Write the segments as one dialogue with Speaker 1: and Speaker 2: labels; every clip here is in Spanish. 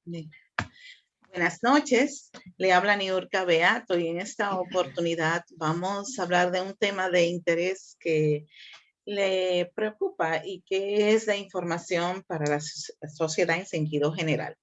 Speaker 1: Bien. Buenas noches, le habla Niurka Beato y en esta oportunidad vamos a hablar de un tema de interés que le preocupa y que es la información para la sociedad en sentido general.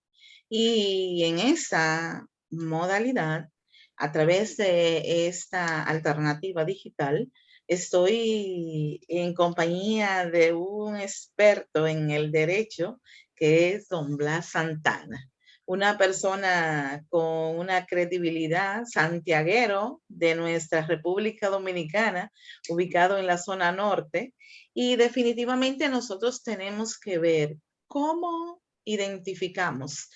Speaker 1: Y en esa modalidad, a través de esta alternativa digital, estoy en compañía de un experto en el derecho que es don Blas Santana, una persona con una credibilidad, santiaguero de nuestra República Dominicana, ubicado en la zona norte, y definitivamente nosotros tenemos que ver cómo identificamos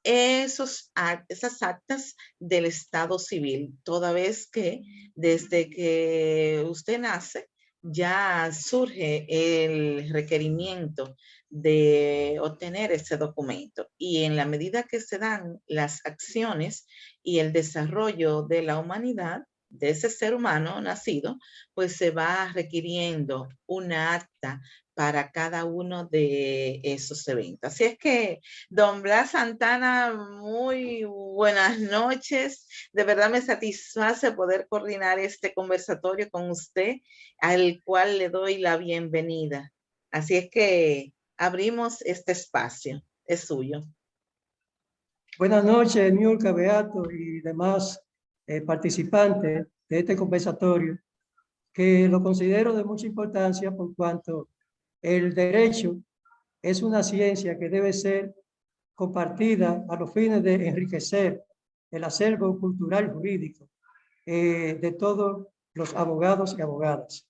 Speaker 1: esas actas del Estado civil, toda vez que desde que usted nace ya surge el requerimiento de obtener ese documento y en la medida que se dan las acciones y el desarrollo de la humanidad, de ese ser humano nacido, pues se va requiriendo una acta para cada uno de esos eventos. Así es que, don Blas Santana, muy buenas noches. De verdad me satisface poder coordinar este conversatorio con usted, al cual le doy la bienvenida. Así es que abrimos este espacio. Es suyo.
Speaker 2: Buenas noches, Niurka Beato y demás participantes de este conversatorio, que lo considero de mucha importancia por cuanto el derecho es una ciencia que debe ser compartida a los fines de enriquecer el acervo cultural jurídico de todos los abogados y abogadas.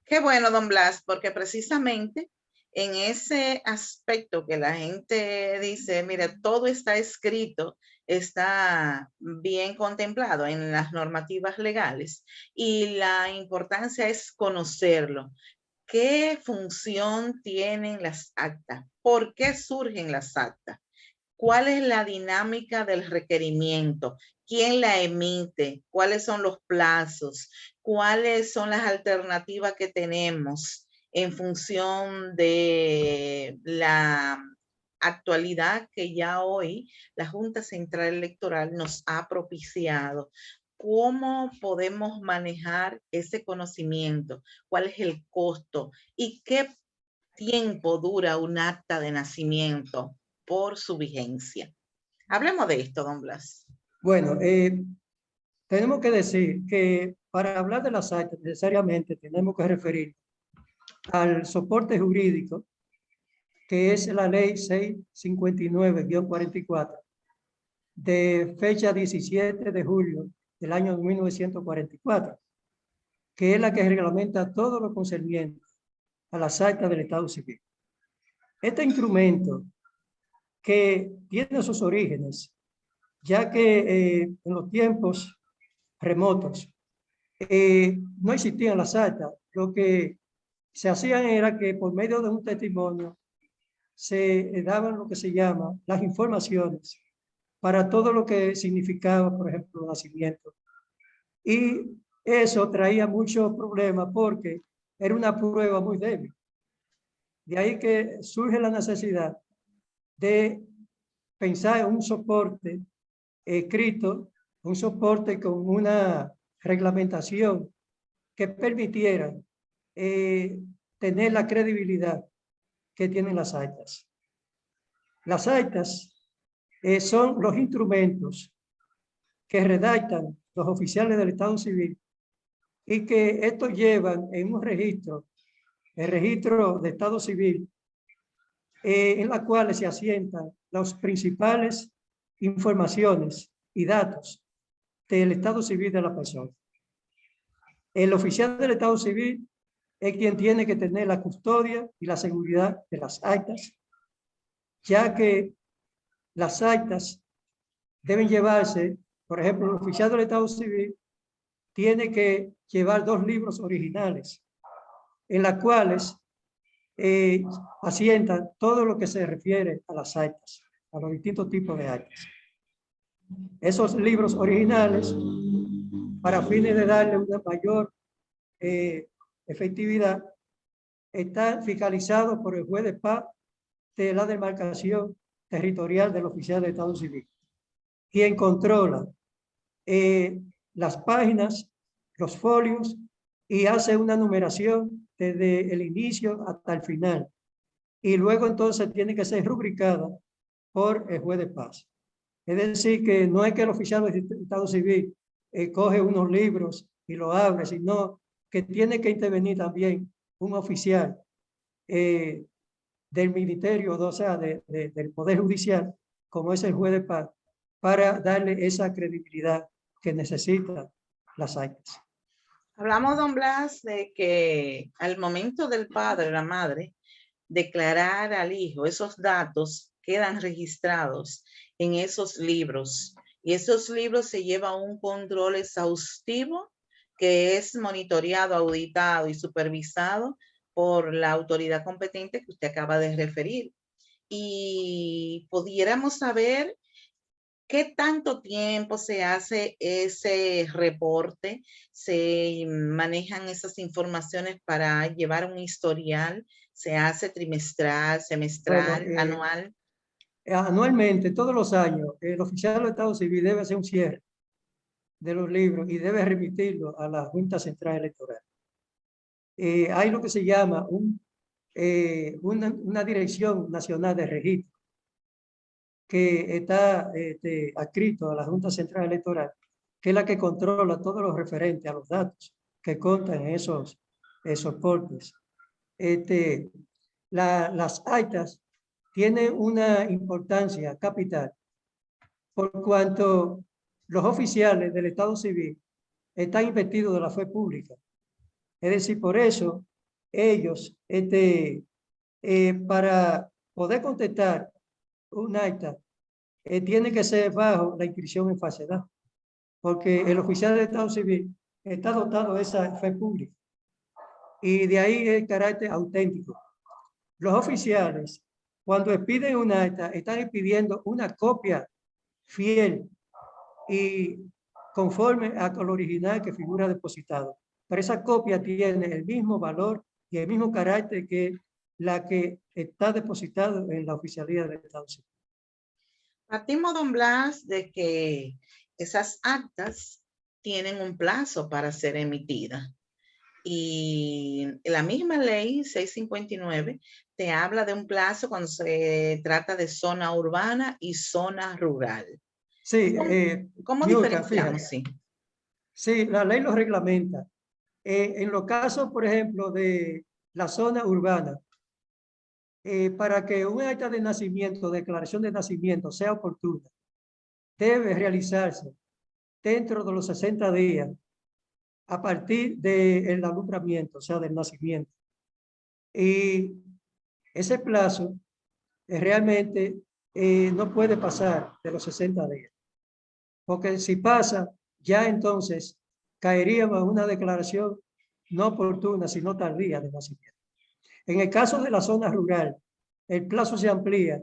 Speaker 1: Qué bueno, don Blas, porque precisamente en ese aspecto que la gente dice, mira, todo está escrito, está bien contemplado en las normativas legales y la importancia es conocerlo. ¿Qué función tienen las actas? ¿Por qué surgen las actas? ¿Cuál es la dinámica del requerimiento? ¿Quién la emite? ¿Cuáles son los plazos? ¿Cuáles son las alternativas que tenemos en función de la actualidad que ya hoy la Junta Central Electoral nos ha propiciado? ¿Cómo podemos manejar ese conocimiento? ¿Cuál es el costo? ¿Y qué tiempo dura un acta de nacimiento por su vigencia? Hablemos de esto, don Blas.
Speaker 2: Bueno, tenemos que decir que para hablar de las actas necesariamente tenemos que referir al soporte jurídico, que es la ley 659-44, de fecha 17 de julio del año 1944, que es la que reglamenta todo lo concerniente a las actas del Estado civil. Este instrumento, que tiene sus orígenes, ya que en los tiempos remotos no existían las actas, lo que se hacían era que por medio de un testimonio se daban lo que se llama las informaciones para todo lo que significaba, por ejemplo, el nacimiento. Y eso traía muchos problemas porque era una prueba muy débil. De ahí que surge la necesidad de pensar en un soporte escrito, un soporte con una reglamentación que permitiera tener la credibilidad que tienen las actas. Las actas son los instrumentos que redactan los oficiales del Estado civil y que estos llevan en un registro, el registro de Estado civil, en la cual se asientan las principales informaciones y datos del Estado civil de la persona. El oficial del Estado civil es quien tiene que tener la custodia y la seguridad de las actas, ya que las actas deben llevarse, por ejemplo, el oficial del Estado civil tiene que llevar 2 libros originales en las cuales asientan todo lo que se refiere a las actas, a los distintos tipos de actas. Esos libros originales, para fines de darle una mayor efectividad, están fiscalizados por el juez de paz de la demarcación territorial del oficial de Estado Civil, quien controla las páginas, los folios y hace una numeración desde el inicio hasta el final. Y luego entonces tiene que ser rubricada por el juez de paz. Es decir, que no es que el oficial de Estado Civil coge unos libros y lo abre, sino que tiene que intervenir también un oficial del ministerio, o sea, del Poder Judicial, como es el juez de paz, para darle esa credibilidad que necesita las actas.
Speaker 1: Hablamos, don Blas, de que al momento del padre o la madre declarar al hijo, esos datos quedan registrados en esos libros y esos libros se llevan un control exhaustivo que es monitoreado, auditado y supervisado por la autoridad competente que usted acaba de referir. Y pudiéramos saber qué tanto tiempo se hace ese reporte, se manejan esas informaciones para llevar un historial, se hace trimestral, semestral,
Speaker 2: Bueno,
Speaker 1: anual.
Speaker 2: anualmente, todos los años, el oficial del Estado Civil debe hacer un cierre de los libros y debe remitirlo a la Junta Central Electoral. Hay lo que se llama una Dirección Nacional de Registro que está adscrito a la Junta Central Electoral, que es la que controla todo lo referente a los datos que contan en esos portes. Las actas tienen una importancia capital por cuanto los oficiales del Estado Civil están investidos de la fe pública. Es decir, por eso ellos, para poder contestar un acta, tiene que ser bajo la inscripción en falsedad, porque el oficial del Estado Civil está dotado de esa fe pública y de ahí el carácter auténtico. Los oficiales, cuando expiden un acta, están expidiendo una copia fiel y conforme al original que figura depositado. Pero esa copia tiene el mismo valor y el mismo carácter que la que está depositado en la oficialía del Estado Civil.
Speaker 1: Partimos, don Blas, de que esas actas tienen un plazo para ser emitidas. Y la misma ley 659 te habla de un plazo cuando se trata de zona urbana y zona rural.
Speaker 2: Sí,
Speaker 1: ¿Cómo
Speaker 2: Niurka,
Speaker 1: diferenciamos?
Speaker 2: fíjate. Sí, la ley lo reglamenta. En los casos, por ejemplo, de la zona urbana, para que un acta de nacimiento, declaración de nacimiento sea oportuna, debe realizarse dentro de los 60 días a partir del alumbramiento, o sea, del nacimiento. Y ese plazo realmente no puede pasar de los 60 días, porque si pasa, ya entonces caeríamos en una declaración no oportuna, sino tardía de nacimiento. En el caso de la zona rural, el plazo se amplía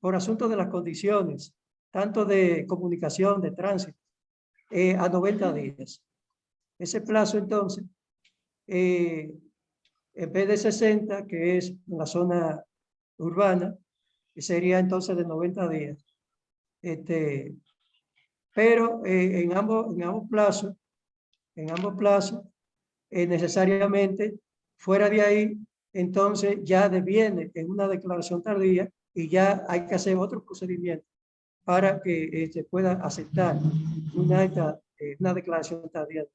Speaker 2: por asunto de las condiciones, tanto de comunicación, de tránsito, a 90 días. Ese plazo entonces, en vez de 60, que es la zona urbana, sería entonces de 90 días. Pero en ambos plazos, necesariamente, fuera de ahí, entonces ya deviene en una declaración tardía y ya hay que hacer otro procedimiento para que se pueda aceptar una declaración tardía.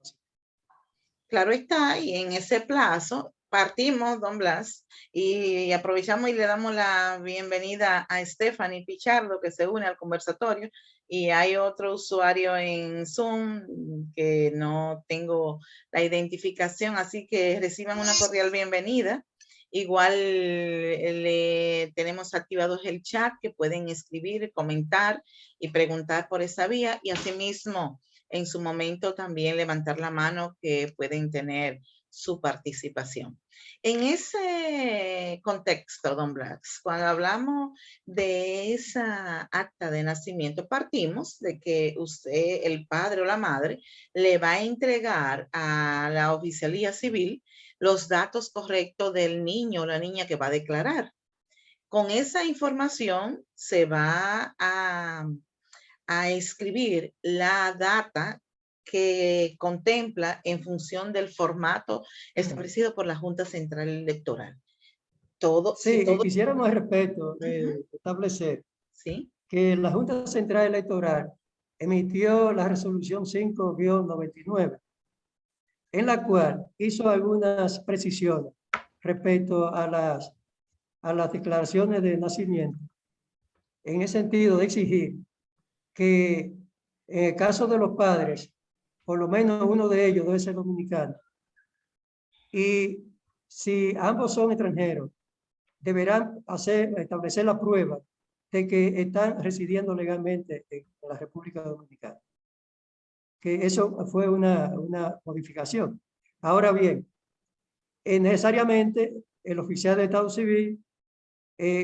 Speaker 1: Claro está, y en ese plazo partimos, don Blas, y aprovechamos y le damos la bienvenida a Stephanie Pichardo, que se une al conversatorio, y hay otro usuario en Zoom que no tengo la identificación, así que reciban una cordial bienvenida. Igual tenemos activados el chat que pueden escribir, comentar y preguntar por esa vía, y asimismo en su momento también levantar la mano que pueden tener su participación. En ese contexto, don Blas, cuando hablamos de esa acta de nacimiento, partimos de que usted, el padre o la madre, le va a entregar a la oficialía civil los datos correctos del niño o la niña que va a declarar. Con esa información se va a escribir la data que contempla en función del formato establecido por la Junta Central Electoral. Todo,
Speaker 2: Sí,
Speaker 1: si todo,
Speaker 2: quisiéramos al respecto establecer
Speaker 1: ¿sí?
Speaker 2: que la Junta Central Electoral emitió la resolución 5-99, en la cual hizo algunas precisiones respecto a las declaraciones de nacimiento, en el sentido de exigir que en el caso de los padres, por lo menos uno de ellos debe ser dominicano. Y si ambos son extranjeros, deberán establecer la prueba de que están residiendo legalmente en la República Dominicana. Que eso fue una modificación. Ahora bien, necesariamente el oficial de Estado Civil,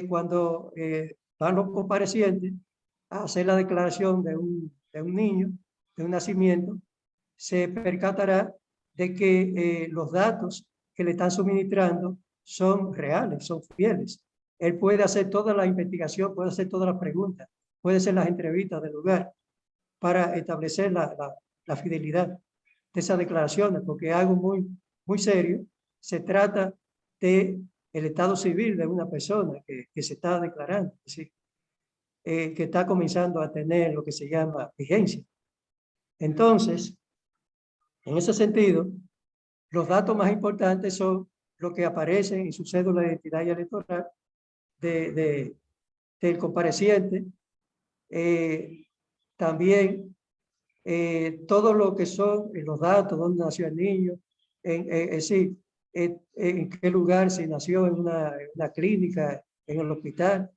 Speaker 2: cuando van los comparecientes a hacer la declaración de un niño, de un nacimiento, se percatará de que los datos que le están suministrando son reales, son fieles. Él puede hacer toda la investigación, puede hacer todas las preguntas, puede hacer las entrevistas del lugar para establecer la fidelidad de esas declaraciones, porque es algo muy serio. Se trata de el estado civil de una persona que se está declarando, es decir, que está comenzando a tener lo que se llama vigencia. Entonces, en ese sentido, los datos más importantes son los que aparecen en su cédula de identidad y electoral del compareciente. También todo lo que son los datos, dónde nació el niño, es decir, en qué lugar, si nació en una clínica, en el hospital,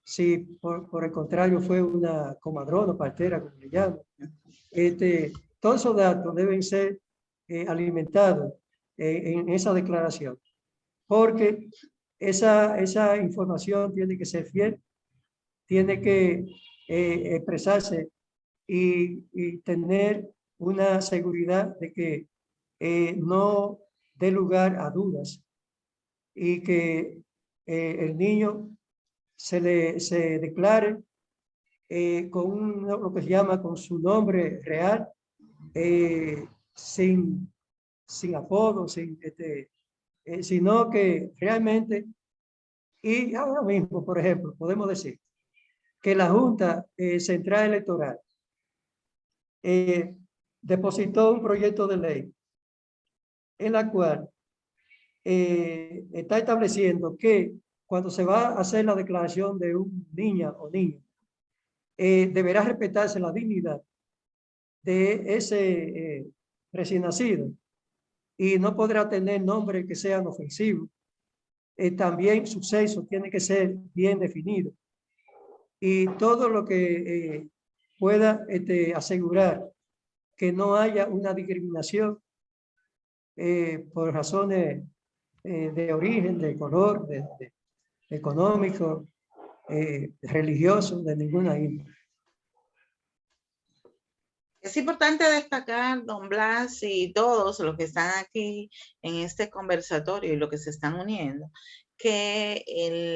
Speaker 2: si por el contrario fue una comadrona, partera, como le llaman. Todos esos datos deben ser alimentados en esa declaración, porque esa información tiene que ser fiel, tiene que expresarse y tener una seguridad de que no dé lugar a dudas y que el niño se declare con lo que se llama con su nombre real, sin apodo, sino que realmente, y ahora mismo, por ejemplo, podemos decir que la Junta Central Electoral depositó un proyecto de ley en la cual está estableciendo que cuando se va a hacer la declaración de un niña o niño, deberá respetarse la dignidad de ese recién nacido y no podrá tener nombres que sean ofensivos. También su sexo tiene que ser bien definido y todo lo que pueda asegurar que no haya una discriminación por razones de origen, de color, de económico, religioso, de ninguna índole.
Speaker 1: Es importante destacar, don Blas, y todos los que están aquí en este conversatorio y los que se están uniendo, que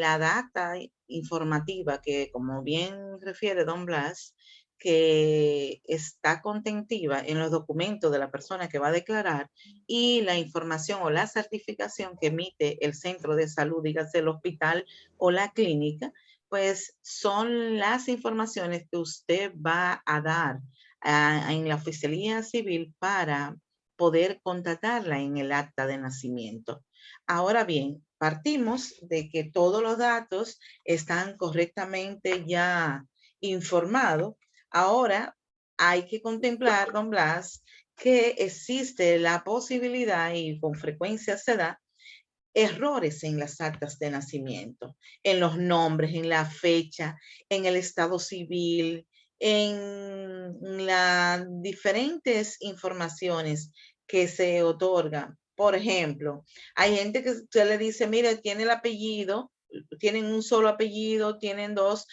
Speaker 1: la data informativa que, como bien refiere don Blas, que está contentiva en los documentos de la persona que va a declarar y la información o la certificación que emite el centro de salud, dígase el hospital o la clínica, pues son las informaciones que usted va a dar en la oficialía civil para poder contratarla en el acta de nacimiento. Ahora bien, partimos de que todos los datos están correctamente ya informados. Ahora hay que contemplar, don Blas, que existe la posibilidad, y con frecuencia se da, errores en las actas de nacimiento, en los nombres, en la fecha, en el estado civil, en las diferentes informaciones que se otorgan. Por ejemplo, hay gente que usted le dice, mire, tiene el apellido, tienen un solo apellido, tienen dos,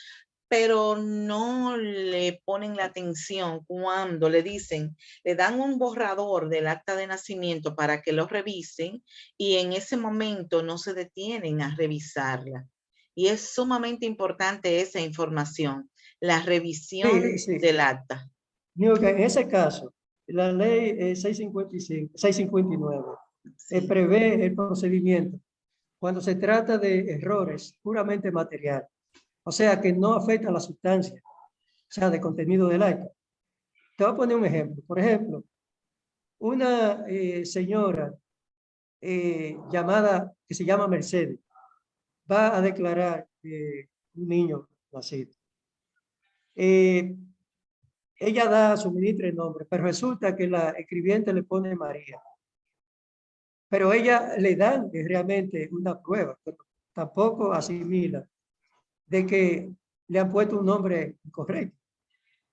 Speaker 1: pero no le ponen la atención cuando le dicen, le dan un borrador del acta de nacimiento para que lo revisen y en ese momento no se detienen a revisarla. Y es sumamente importante esa información, la revisión
Speaker 2: Sí, sí.
Speaker 1: del acta.
Speaker 2: Digo que en ese caso, la ley 655, 659
Speaker 1: Sí.
Speaker 2: prevé el procedimiento cuando se trata de errores puramente materiales, o sea, que no afecta a la sustancia, o sea, de contenido del acta. Te voy a poner un ejemplo. Por ejemplo, una señora llamada, que se llama Mercedes, va a declarar un niño nacido. Ella da, suministra el nombre, pero resulta que la escribiente le pone María. Pero ella le dan realmente una prueba, pero tampoco asimila de que le han puesto un nombre incorrecto.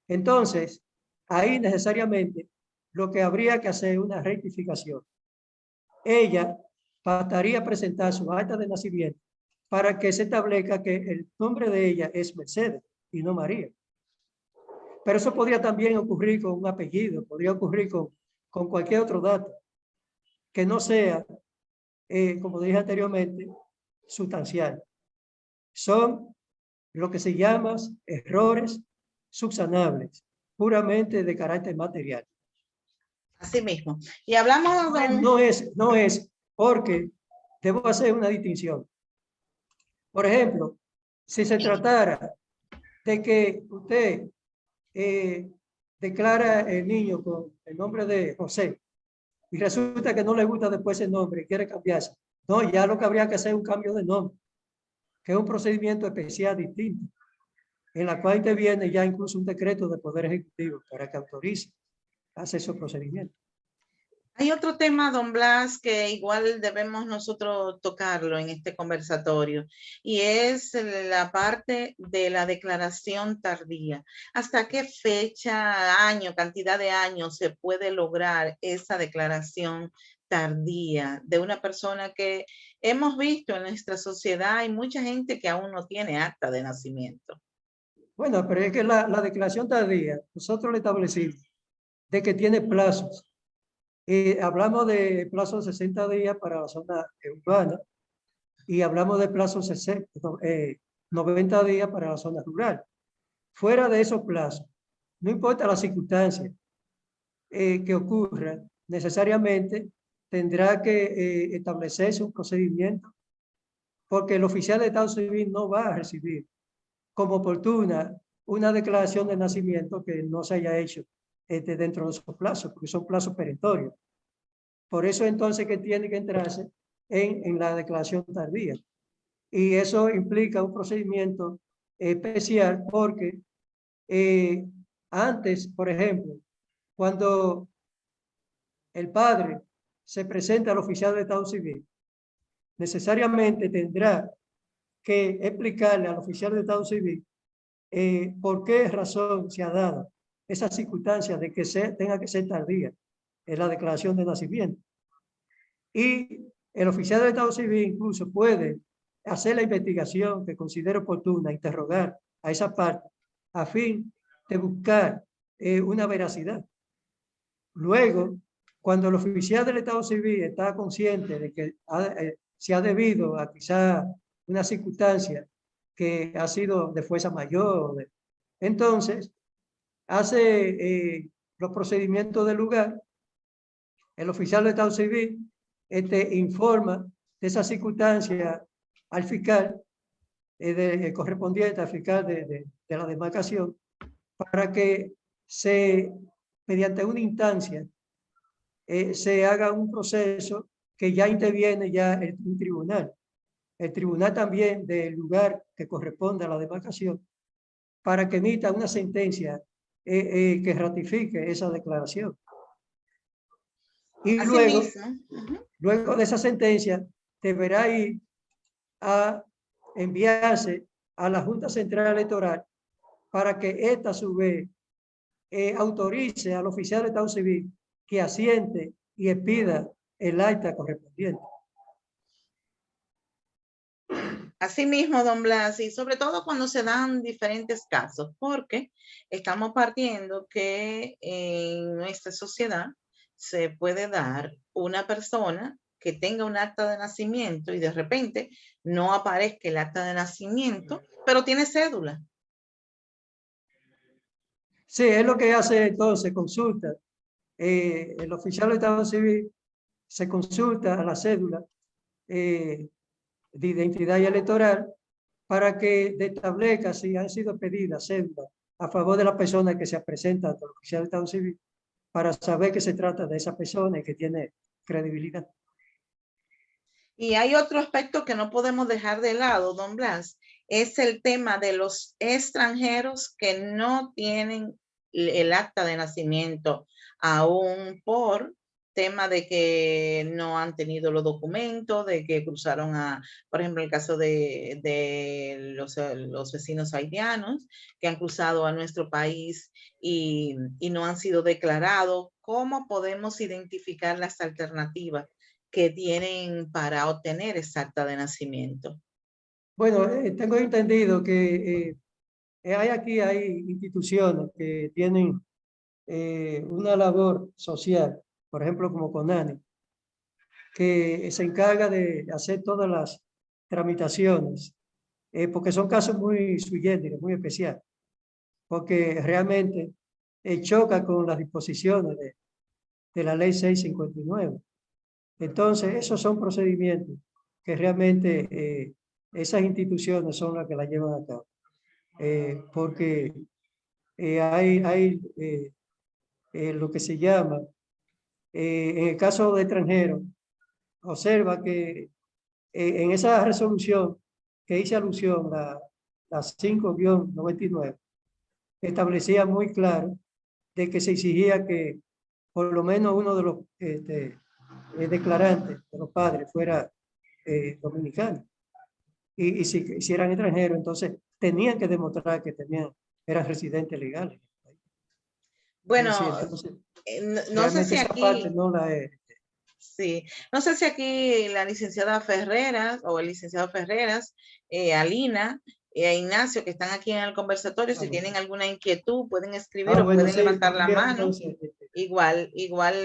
Speaker 2: Entonces, ahí necesariamente lo que habría que hacer es una rectificación. Ella bastaría presentar su acta de nacimiento para que se establezca que el nombre de ella es Mercedes y no María. Pero eso podría también ocurrir con un apellido, podría ocurrir con cualquier otro dato que no sea, como dije anteriormente, sustancial. Son lo que se llaman errores subsanables, puramente de carácter material.
Speaker 1: Así mismo. Y hablamos de...
Speaker 2: No es porque debo hacer una distinción. Por ejemplo, si se tratara de que usted declara el niño con el nombre de José y resulta que no le gusta después el nombre y quiere cambiarse, no, ya lo que habría que hacer es un cambio de nombre, que es un procedimiento especial distinto, en la cual interviene ya incluso un decreto de Poder Ejecutivo para que autorice hacer esos procedimientos.
Speaker 1: Hay otro tema, don Blas, que igual debemos nosotros tocarlo en este conversatorio, y es la parte de la declaración tardía. ¿Hasta qué fecha, año, cantidad de años se puede lograr esa declaración tardía de una persona que hemos visto en nuestra sociedad? Hay mucha gente que aún no tiene acta de nacimiento.
Speaker 2: Bueno, pero es que la declaración tardía, nosotros le establecimos de que tiene plazos. Hablamos de plazos de 60 días para la zona urbana y hablamos de plazos 90 días para la zona rural. Fuera de esos plazos, no importa la circunstancia que ocurra, necesariamente tendrá que establecerse un procedimiento porque el oficial de Estado Civil no va a recibir como oportuna una declaración de nacimiento que no se haya hecho dentro de esos plazos, porque son plazos perentorios. Por eso entonces que tiene que entrarse en la declaración tardía. Y eso implica un procedimiento especial porque antes, por ejemplo, cuando el padre se presenta al oficial de Estado Civil, necesariamente tendrá que explicarle al oficial de Estado Civil por qué razón se ha dado esa circunstancia de que tenga que ser tardía en la declaración de nacimiento. Y el oficial de Estado Civil incluso puede hacer la investigación que considere oportuna, interrogar a esa parte a fin de buscar una veracidad. Luego, cuando el oficial del Estado Civil está consciente de que se ha debido a quizá una circunstancia que ha sido de fuerza mayor, entonces hace los procedimientos del lugar, el oficial del Estado Civil informa de esa circunstancia al fiscal correspondiente, al fiscal de la demarcación, para que mediante una instancia, se haga un proceso que ya interviene ya un tribunal. El tribunal también del lugar que corresponde a la demarcación, para que emita una sentencia que ratifique esa declaración. Y luego de esa sentencia, deberá ir a enviarse a la Junta Central Electoral para que ésta a su vez autorice al oficial de Estado Civil que asiente y expida el acta correspondiente.
Speaker 1: Así mismo, don Blas, y sobre todo cuando se dan diferentes casos, porque estamos partiendo que en nuestra sociedad se puede dar una persona que tenga un acta de nacimiento y de repente no aparezca el acta de nacimiento, pero tiene cédula.
Speaker 2: Sí, es lo que hace entonces, consulta. El oficial de Estado Civil se consulta a la cédula de identidad y electoral para que establezca si han sido pedidas cédulas a favor de la persona que se presenta ante el oficial de Estado Civil para saber que se trata de esa persona y que tiene credibilidad.
Speaker 1: Y hay otro aspecto que no podemos dejar de lado, don Blas, es el tema de los extranjeros que no tienen el acta de nacimiento aún por tema de que no han tenido los documentos, de que cruzaron por ejemplo, el caso de los vecinos haitianos que han cruzado a nuestro país y no han sido declarados. ¿Cómo podemos identificar las alternativas que tienen para obtener esa acta de nacimiento?
Speaker 2: Bueno, tengo entendido que hay instituciones que tienen una labor social, por ejemplo, como CONANI, que se encarga de hacer todas las tramitaciones, porque son casos muy sui generis, muy especiales, porque realmente choca con las disposiciones de la ley 659. Entonces, esos son procedimientos que realmente esas instituciones son las que la llevan a cabo, porque hay lo que se llama, en el caso de extranjeros, observa que en esa resolución que hice alusión, la 5-99, establecía muy claro de que se exigía que por lo menos uno de los declarantes de los padres fuera dominicano. Y si eran extranjeros, entonces tenían que demostrar que eran residentes legales.
Speaker 1: Bueno,
Speaker 2: Sí, entonces,
Speaker 1: no sé si
Speaker 2: esa parte
Speaker 1: aquí,
Speaker 2: no la es.
Speaker 1: sí, no sé si aquí la licenciada Ferreras o el licenciado Ferreras, Alina, Ignacio, que están aquí en el conversatorio, si tienen alguna inquietud, pueden escribir o
Speaker 2: Bueno,
Speaker 1: pueden
Speaker 2: sí,
Speaker 1: levantar la
Speaker 2: podría
Speaker 1: mano.
Speaker 2: entonces.
Speaker 1: Igual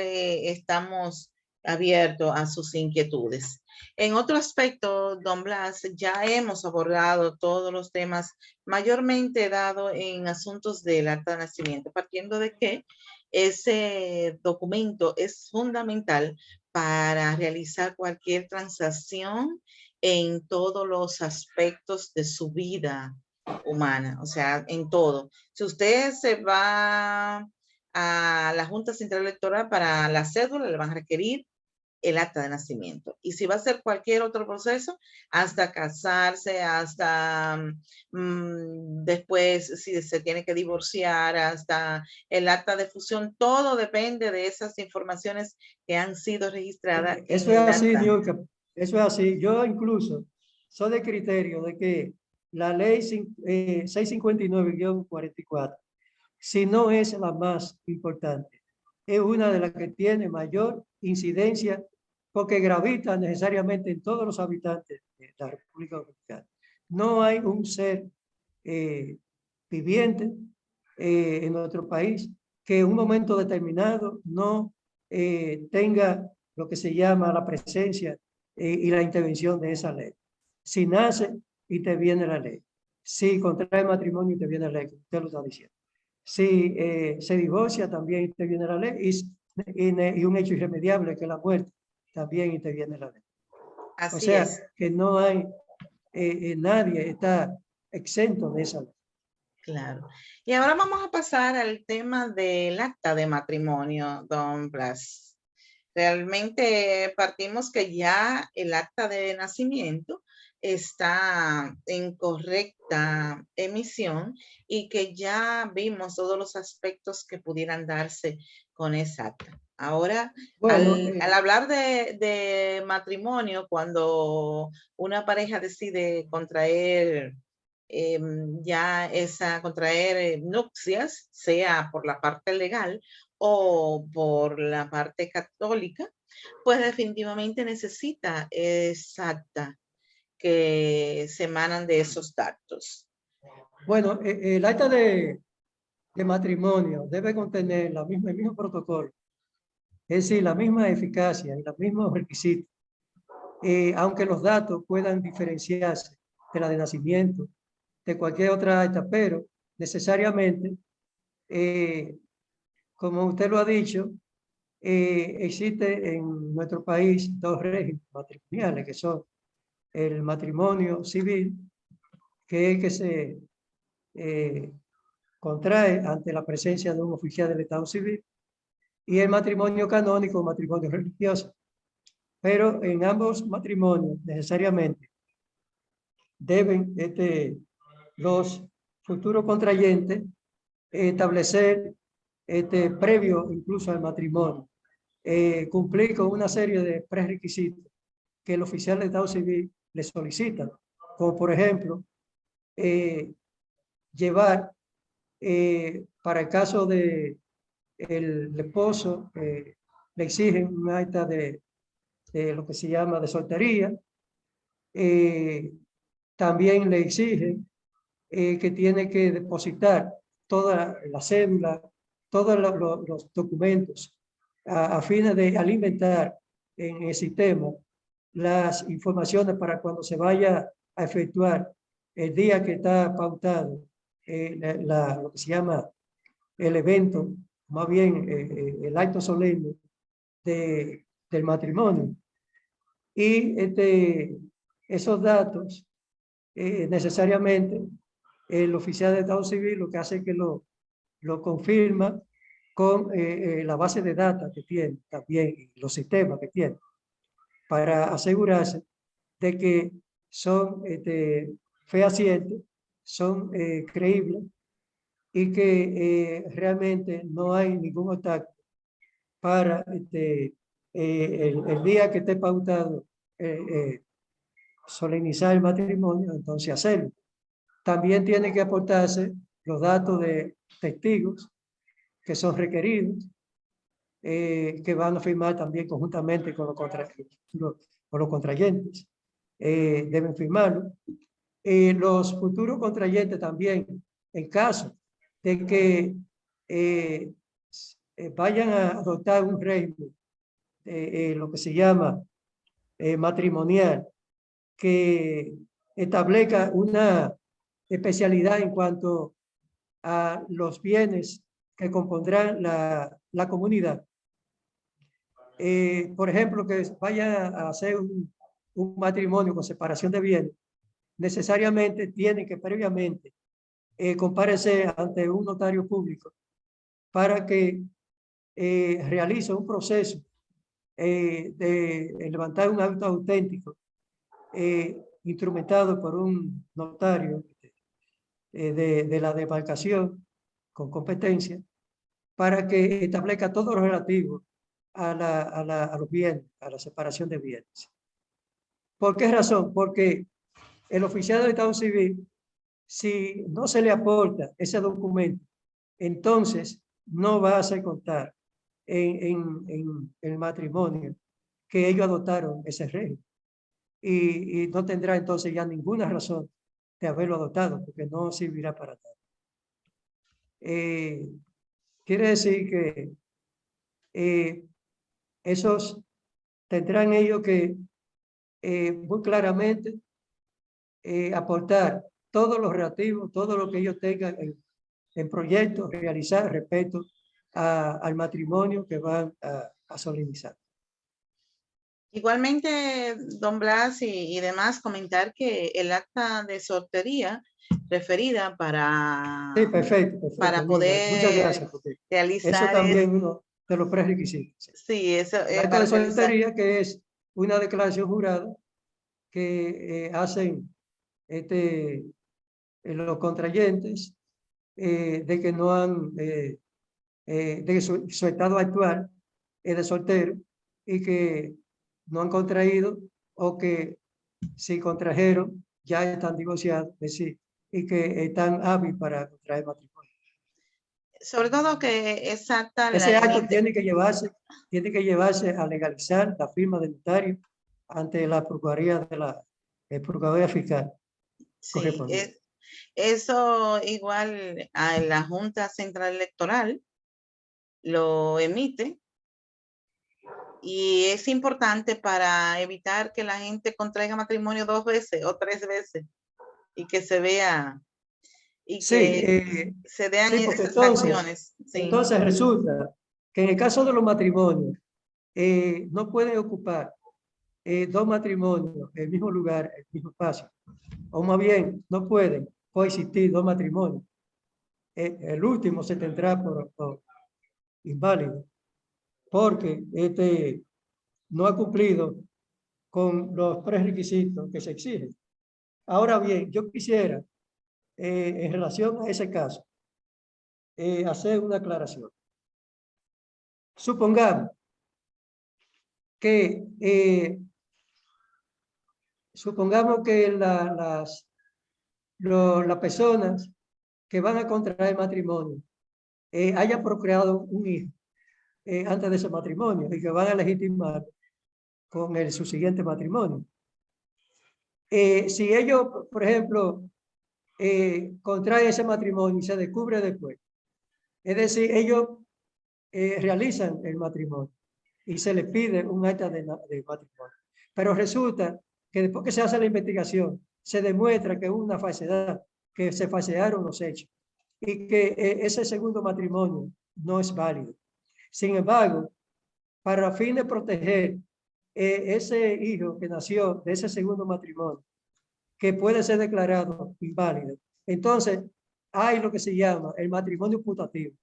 Speaker 1: estamos abiertos a sus inquietudes. En otro aspecto, don Blas, ya hemos abordado todos los temas mayormente dado en asuntos del acta de nacimiento, partiendo de que ese documento es fundamental para realizar cualquier transacción en todos los aspectos de su vida humana, o sea, en todo. Si usted se va a la Junta Central Electoral para la cédula, le van a requerir el acta de nacimiento. Y si va a hacer cualquier otro proceso, hasta casarse, hasta después si se tiene que divorciar, hasta el acta de fusión, todo depende de esas informaciones que han sido registradas
Speaker 2: Eso
Speaker 1: en
Speaker 2: es
Speaker 1: el
Speaker 2: así,
Speaker 1: acta.
Speaker 2: Niurka. Eso es así. Yo incluso soy de criterio de que la ley 659-44, si no es la más importante, es una de las que tiene mayor incidencia porque gravita necesariamente en todos los habitantes de la República Dominicana. No hay un ser viviente en nuestro país que en un momento determinado no tenga lo que se llama la presencia y la intervención de esa ley. Si nace, interviene la ley. Si contrae matrimonio, interviene la ley, como usted lo está diciendo. Si se divorcia, también interviene la ley. Y un hecho irremediable, que es la muerte, también interviene la ley. O
Speaker 1: Así
Speaker 2: sea,
Speaker 1: es.
Speaker 2: que no hay, nadie está exento de esa ley.
Speaker 1: Claro. Y ahora vamos a pasar al tema del acta de matrimonio, don Blas. Realmente partimos que ya el acta de nacimiento está en correcta emisión y que ya vimos todos los aspectos que pudieran darse con esa acta. Ahora,
Speaker 2: Bueno,
Speaker 1: al hablar de matrimonio, cuando una pareja decide contraer contraer nupcias, sea por la parte legal o por la parte católica, pues definitivamente necesita esa acta que se emanan de esos datos.
Speaker 2: bueno, el acta de matrimonio debe contener el mismo protocolo, es decir, la misma eficacia y los mismos requisitos aunque los datos puedan diferenciarse de la de nacimiento, de cualquier otra acta, pero necesariamente, como usted lo ha dicho, existe en nuestro país dos regímenes matrimoniales, que son el matrimonio civil, que es que se contrae ante la presencia de un oficial del Estado civil, y el matrimonio canónico, matrimonio religioso. Pero en ambos matrimonios necesariamente deben los futuros contrayentes establecer previo incluso al matrimonio, cumplir con una serie de prerequisitos que el oficial de Estado civil le solicita, como por ejemplo llevar para el caso de el esposo le exigen un acta de lo que se llama de soltería. También le exigen que tiene que depositar toda la cédula, todos los documentos a fines de alimentar en el sistema las informaciones para cuando se vaya a efectuar el día que está pautado lo que se llama el evento, más bien el acto solemne del matrimonio. Y esos datos necesariamente el oficial de Estado civil lo que hace es que lo confirma con la base de datos que tiene también, los sistemas que tiene, para asegurarse de que son fehacientes, son creíbles y que realmente no hay ningún obstáculo para el día que esté pautado solemnizar el matrimonio, entonces hacerlo. También tiene que aportarse los datos de testigos que son requeridos, que van a firmar también conjuntamente con los contrayentes. Deben firmarlo. Los futuros contrayentes también, en caso de que vayan a adoptar un régimen, lo que se llama matrimonial, que establezca una especialidad en cuanto a los bienes que compondrán la comunidad. Por ejemplo, que vaya a hacer un matrimonio con separación de bienes, necesariamente tiene que previamente comparecer ante un notario público para que realice un proceso de levantar un acto auténtico instrumentado por un notario de la demarcación con competencia, para que establezca todo lo relativo a los bienes, a la separación de bienes. ¿Por qué razón? Porque el oficial del Estado civil, si no se le aporta ese documento, entonces no va a hacer contar en el matrimonio que ellos adoptaron ese régimen. Y no tendrá entonces ya ninguna razón de haberlo adoptado, porque no servirá para nada. Quiere decir que esos tendrán ellos que muy claramente aportar todo lo relativo, todo lo que ellos tengan en proyectos, realizar respecto al matrimonio que van a solemnizar.
Speaker 1: Igualmente, don Blas y demás, comentar que el acta de soltería referida para,
Speaker 2: sí, perfecto,
Speaker 1: para poder
Speaker 2: muchas gracias, porque
Speaker 1: realizar
Speaker 2: eso también es uno de los prerequisitos.
Speaker 1: Sí, eso
Speaker 2: el acta de soltería, que es una declaración jurada que hacen los contrayentes de que no han, de que su estado actual es de soltero y que no han contraído, o que si contrajeron ya están divorciados, es decir, y que están hábiles para contraer matrimonio.
Speaker 1: Sobre todo que exacta
Speaker 2: ese acto tiene que llevarse a legalizar la firma del notario ante la Procuraduría de la Procuraduría Fiscal.
Speaker 1: Sí, eso igual a la Junta Central Electoral lo emite Y es importante para evitar que la gente contraiga matrimonio 2 veces o 3 veces y que se vea y
Speaker 2: Sí,
Speaker 1: que se vean
Speaker 2: sí, porque
Speaker 1: esas acciones. Sí.
Speaker 2: entonces resulta que en el caso de los matrimonios, no pueden ocupar dos matrimonios en el mismo lugar, el mismo espacio. O más bien, no pueden coexistir dos matrimonios. El último se tendrá por inválido, porque no ha cumplido con los prerequisitos que se exigen. Ahora bien, yo quisiera, en relación a ese caso, hacer una aclaración. Supongamos que, las personas que van a contraer matrimonio hayan procreado un hijo antes de ese matrimonio y que van a legitimar con su siguiente matrimonio. Si ellos, por ejemplo, contraen ese matrimonio y se descubre después, es decir, ellos realizan el matrimonio y se les pide un acta de matrimonio. Pero resulta que después que se hace la investigación, se demuestra que hubo una falsedad, que se falsearon los hechos y que ese segundo matrimonio no es válido. Sin embargo, para fin de proteger ese hijo que nació de ese segundo matrimonio, que puede ser declarado inválido, entonces hay lo que se llama el matrimonio putativo.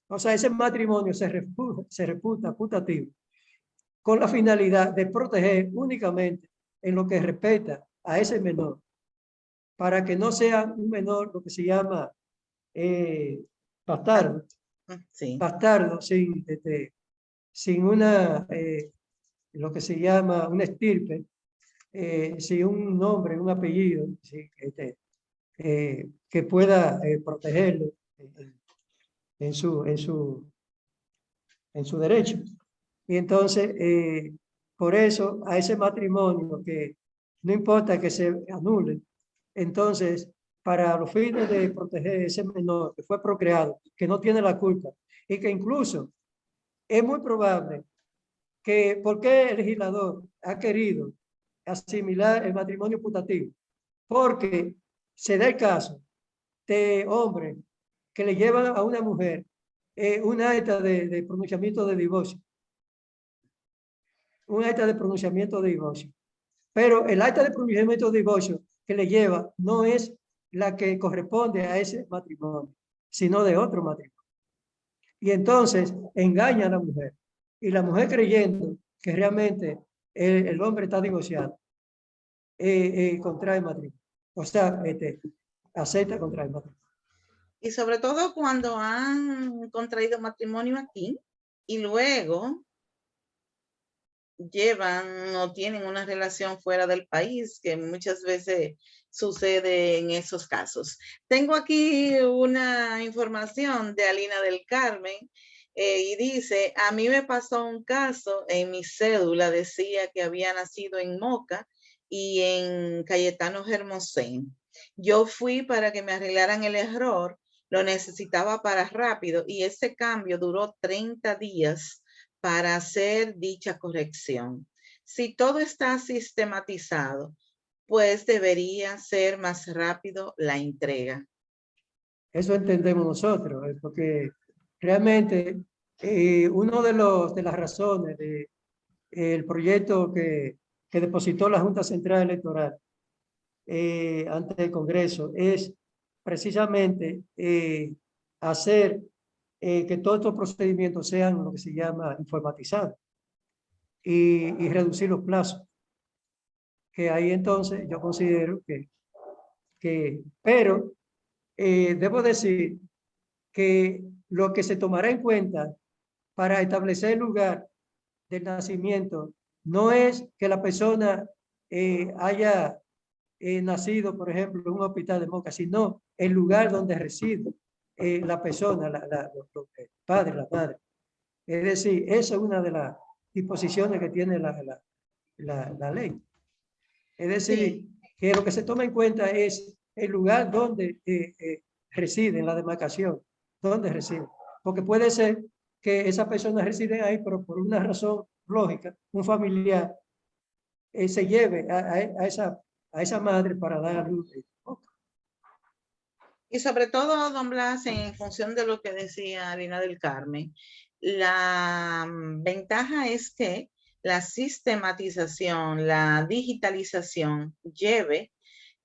Speaker 2: O sea, ese matrimonio se reputa putativo con la finalidad de proteger únicamente en lo que respecta a ese menor, para que no sea un menor lo que se llama bastardo,
Speaker 1: Sí.
Speaker 2: bastardo sin una, lo que se llama una estirpe, sin un nombre, un apellido, ¿sí? Que pueda protegerlo en su derecho. Y entonces, por eso, a ese matrimonio que no importa que se anule, entonces, para los fines de proteger ese menor que fue procreado, que no tiene la culpa, y que incluso es muy probable que, porque el legislador ha querido asimilar el matrimonio putativo, porque se da el caso de hombres que le llevan a una mujer un acta de pronunciamiento de divorcio, un acta de pronunciamiento de divorcio. Pero el acta de pronunciamiento de divorcio que le lleva no es la que corresponde a ese matrimonio, sino de otro matrimonio. Y entonces engaña a la mujer. Y la mujer creyendo que realmente el hombre está divorciado, contrae matrimonio. O sea, acepta contraer matrimonio.
Speaker 1: Y sobre todo cuando han contraído matrimonio aquí y luego llevan o tienen una relación fuera del país, que muchas veces sucede en esos casos. Tengo aquí una información de Alina del Carmen y dice, a mí me pasó un caso, en mi cédula decía que había nacido en Moca y en Cayetano Hermosén. Yo fui para que me arreglaran el error, lo necesitaba para rápido y ese cambio duró 30 días para hacer dicha corrección. Si todo está sistematizado, pues debería ser más rápido la entrega.
Speaker 2: Eso entendemos nosotros, porque realmente uno de las razones del proyecto que depositó la Junta Central Electoral ante el Congreso es precisamente hacer que todos estos procedimientos sean lo que se llama informatizados y reducir los plazos. Que ahí entonces yo considero pero debo decir que lo que se tomará en cuenta para establecer el lugar del nacimiento no es que la persona haya nacido, por ejemplo, en un hospital de Moca, sino el lugar donde reside la persona, el padre, la madre. Es decir, esa es una de las disposiciones que tiene la ley. Es decir,
Speaker 1: Sí.
Speaker 2: que lo que se toma en cuenta es el lugar donde reside, en la demarcación, donde reside. Porque puede ser que esa persona reside ahí, pero por una razón lógica, un familiar se lleve a esa madre para dar a luz.
Speaker 1: Y sobre todo, don Blas, en función de lo que decía Alina del Carmen, la ventaja es que la sistematización, la digitalización lleve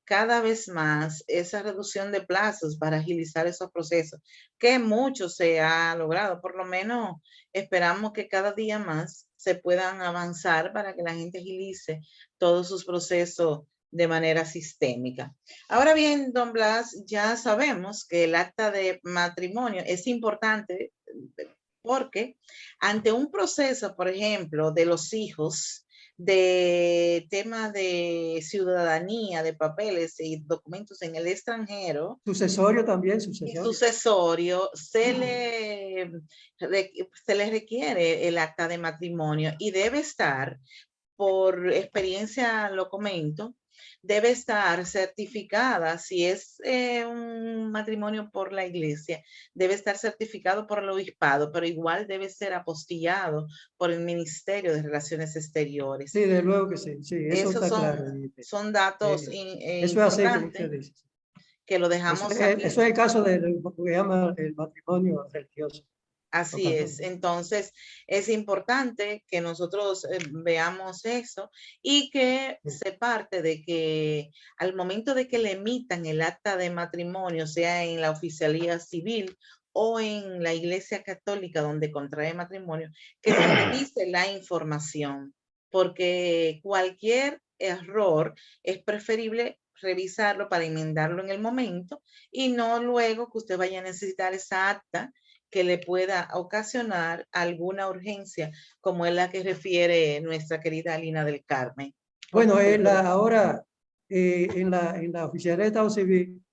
Speaker 1: cada vez más esa reducción de plazos para agilizar esos procesos, que mucho se ha logrado. Por lo menos esperamos que cada día más se puedan avanzar para que la gente agilice todos sus procesos de manera sistémica. Ahora bien, don Blas, ya sabemos que el acta de matrimonio es importante porque ante un proceso, por ejemplo, de los hijos, de temas de ciudadanía, de papeles y documentos en el extranjero,
Speaker 2: Sucesorio también,
Speaker 1: y
Speaker 2: sucesorio.
Speaker 1: sucesorio, se le requiere el acta de matrimonio y debe estar, por experiencia lo comento, debe estar certificada, si es un matrimonio por la iglesia, debe estar certificado por el obispado, pero igual debe ser apostillado por el Ministerio de Relaciones Exteriores.
Speaker 2: Sí, de luego que sí, sí, eso
Speaker 1: Esos
Speaker 2: está claro.
Speaker 1: son datos
Speaker 2: Eso es así como usted dice.
Speaker 1: que lo dejamos
Speaker 2: eso
Speaker 1: aquí.
Speaker 2: Eso es el caso de lo que llama el matrimonio religioso.
Speaker 1: Así es. Entonces, es importante que nosotros veamos eso y que se parte de que al momento de que le emitan el acta de matrimonio, sea en la oficialía civil o en la iglesia católica donde contrae matrimonio, que se revise la información, porque cualquier error es preferible revisarlo para enmendarlo en el momento y no luego que usted vaya a necesitar esa acta que le pueda ocasionar alguna urgencia, como es la que refiere nuestra querida Alina del Carmen.
Speaker 2: Bueno, ahora en la oficialidad de Estado Civil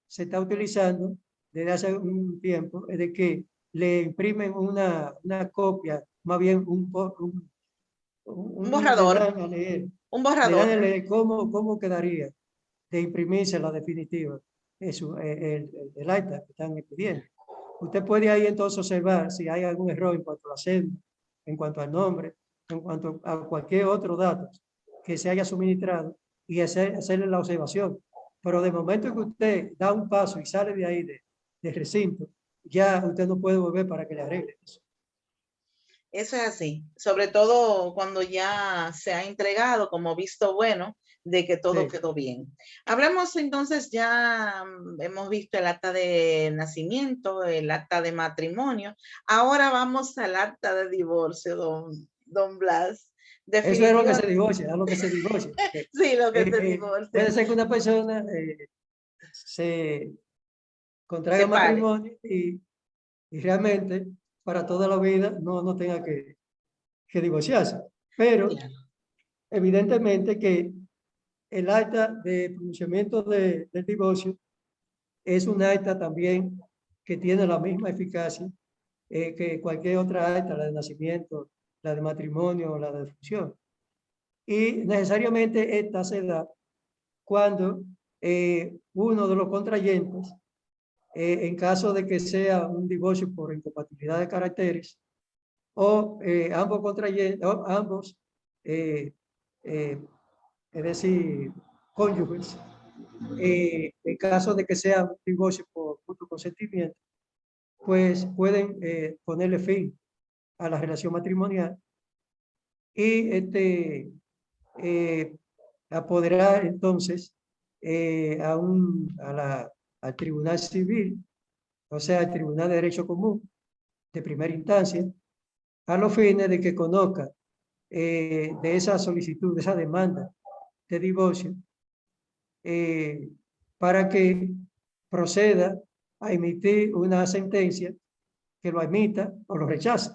Speaker 2: se está utilizando desde hace un tiempo de que le imprimen una copia, más bien
Speaker 1: un borrador. Un borrador.
Speaker 2: Le dan a leer cómo quedaría de imprimirse la definitiva, eso, el acta que están pidiendo. Usted puede ahí entonces observar si hay algún error en cuanto a la cédula, en cuanto al nombre, en cuanto a cualquier otro dato que se haya suministrado y hacerle la observación. Pero de momento que usted da un paso y sale de ahí del recinto, ya usted no puede volver para que le arregle eso.
Speaker 1: Eso es así, sobre todo cuando ya se ha entregado como visto bueno de que todo quedó bien. Hablamos entonces, ya hemos visto el acta de nacimiento, el acta de matrimonio. Ahora vamos al acta de divorcio, don Blas.
Speaker 2: Eso es lo que se divorcia, es lo que se divorcia.
Speaker 1: Sí, lo que se divorcia.
Speaker 2: Puede ser que una persona se contraiga matrimonio y realmente para toda la vida no tenga que divorciarse. Pero evidentemente que el acta de pronunciamiento del divorcio es un acta también que tiene la misma eficacia que cualquier otra acta, la de nacimiento, la de matrimonio o la de defunción. Y necesariamente esta se da cuando uno de los contrayentes, en caso de que sea un divorcio por incompatibilidad de caracteres, o ambos contrayentes, es decir, cónyuges, en caso de que sea un divorcio por mutuo consentimiento, pues pueden ponerle fin a la relación matrimonial y apoderar entonces al Tribunal Civil, o sea, al Tribunal de Derecho Común de primera instancia, a los fines de que conozca de esa solicitud, de esa demanda de divorcio, para que proceda a emitir una sentencia que lo admita o lo rechace.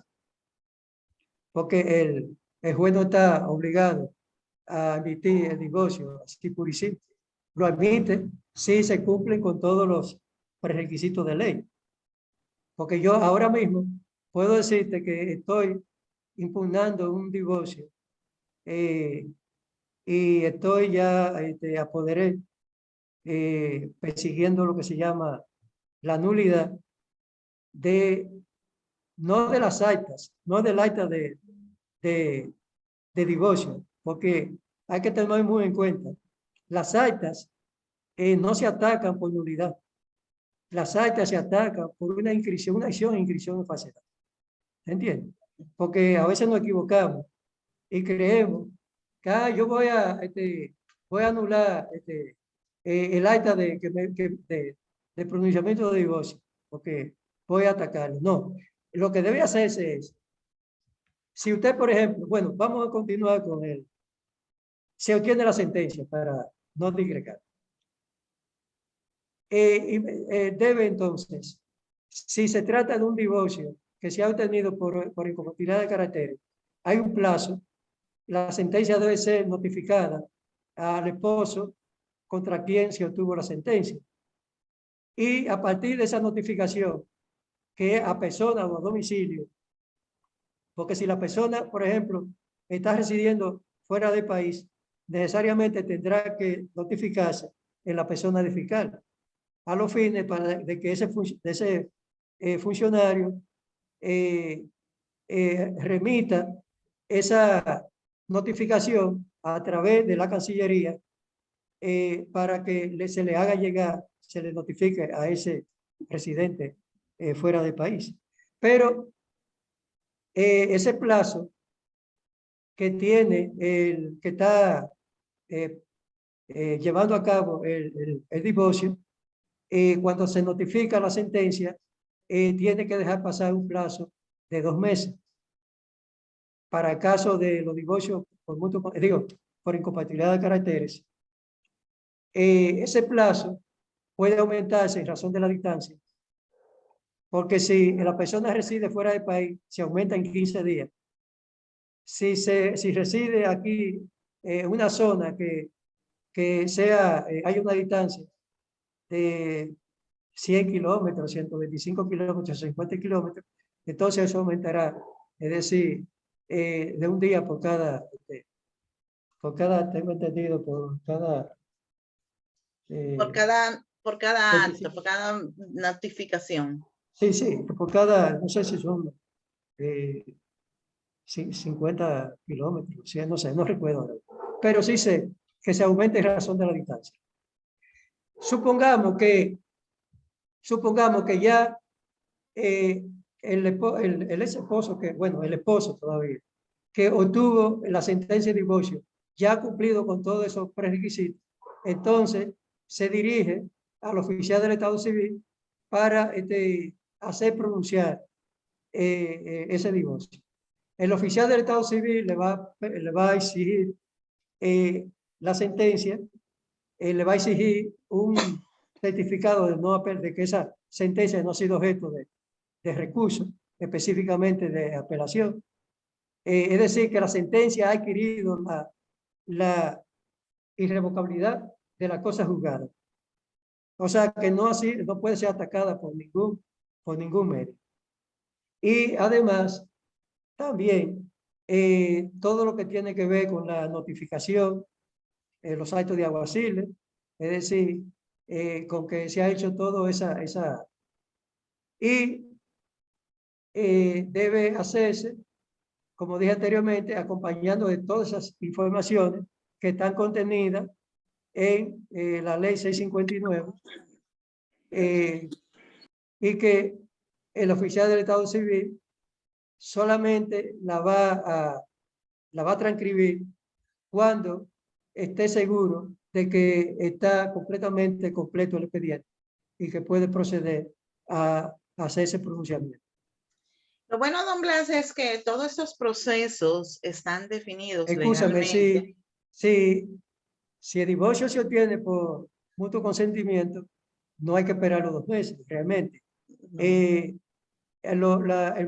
Speaker 2: Porque el juez no está obligado a admitir el divorcio así puro y simple. Lo admite si se cumplen con todos los prerequisitos de ley. Porque yo ahora mismo puedo decirte que estoy impugnando un divorcio y estoy ya apoderé persiguiendo lo que se llama la nulidad de no de las actas, no del acta de divorcio, porque hay que tener muy en cuenta, las actas no se atacan por nulidad, las actas se atacan por una inscripción, una acción de inscripción en falsedad. ¿Entiendes? Porque a veces nos equivocamos y creemos que yo voy a anular el acta de pronunciamiento de divorcio, porque voy a atacarlo. No, lo que debe hacerse es, si usted, por ejemplo, bueno, vamos a continuar con él, se obtiene la sentencia para no digregar. Debe entonces, si se trata de un divorcio que se ha obtenido por incompatibilidad de caracteres, hay un plazo, la sentencia debe ser notificada al esposo contra quien se obtuvo la sentencia. Y a partir de esa notificación, que a persona o a domicilio, porque si la persona, por ejemplo, está residiendo fuera del país, necesariamente tendrá que notificarse en la persona de fiscal, a los fines de que ese funcionario remita esa notificación a través de la Cancillería para que se le haga llegar, se le notifique a ese residente fuera del país. Pero ese plazo que tiene el que está llevando a cabo el divorcio, cuando se notifica la sentencia, tiene que dejar pasar un plazo de 2 meses. Para el caso de los divorcios por incompatibilidad de caracteres, ese plazo puede aumentarse en razón de la distancia, porque si la persona reside fuera del país, se aumenta en 15 días. Si reside aquí en una zona que hay una distancia de 100 kilómetros, 125 kilómetros, 50 kilómetros, entonces eso aumentará, es decir, de un día por cada, tengo entendido, por cada
Speaker 1: por cada acto, por cada notificación.
Speaker 2: Sí, por cada, no sé si son 50 kilómetros, no sé, no recuerdo ahora. Pero sí sé que se aumenta en razón de la distancia. Supongamos que ya el ex esposo, el esposo todavía, que obtuvo la sentencia de divorcio, ya ha cumplido con todos esos prerequisitos, entonces se dirige al oficial del Estado Civil para hacer pronunciar ese divorcio. El oficial del Estado Civil le va a exigir la sentencia, le va a exigir un certificado de que esa sentencia no ha sido objeto de recurso, específicamente de apelación. Es decir, que la sentencia ha adquirido la irrevocabilidad de la cosa juzgada. O sea, que no puede ser atacada por ningún medio. Y además, también, todo lo que tiene que ver con la notificación, los actos de alguaciles, es decir, con que se ha hecho todo esa y debe hacerse, como dije anteriormente, acompañando de todas esas informaciones que están contenidas en la ley 659 y que el oficial del Estado Civil solamente la va a transcribir cuando esté seguro de que está completamente completo el expediente y que puede proceder a hacer ese pronunciamiento.
Speaker 1: Lo bueno, don Blas, es que todos estos procesos están definidos
Speaker 2: Escúchame,
Speaker 1: legalmente.
Speaker 2: si el divorcio se obtiene por mutuo consentimiento, no hay que esperar los 2 meses, realmente. El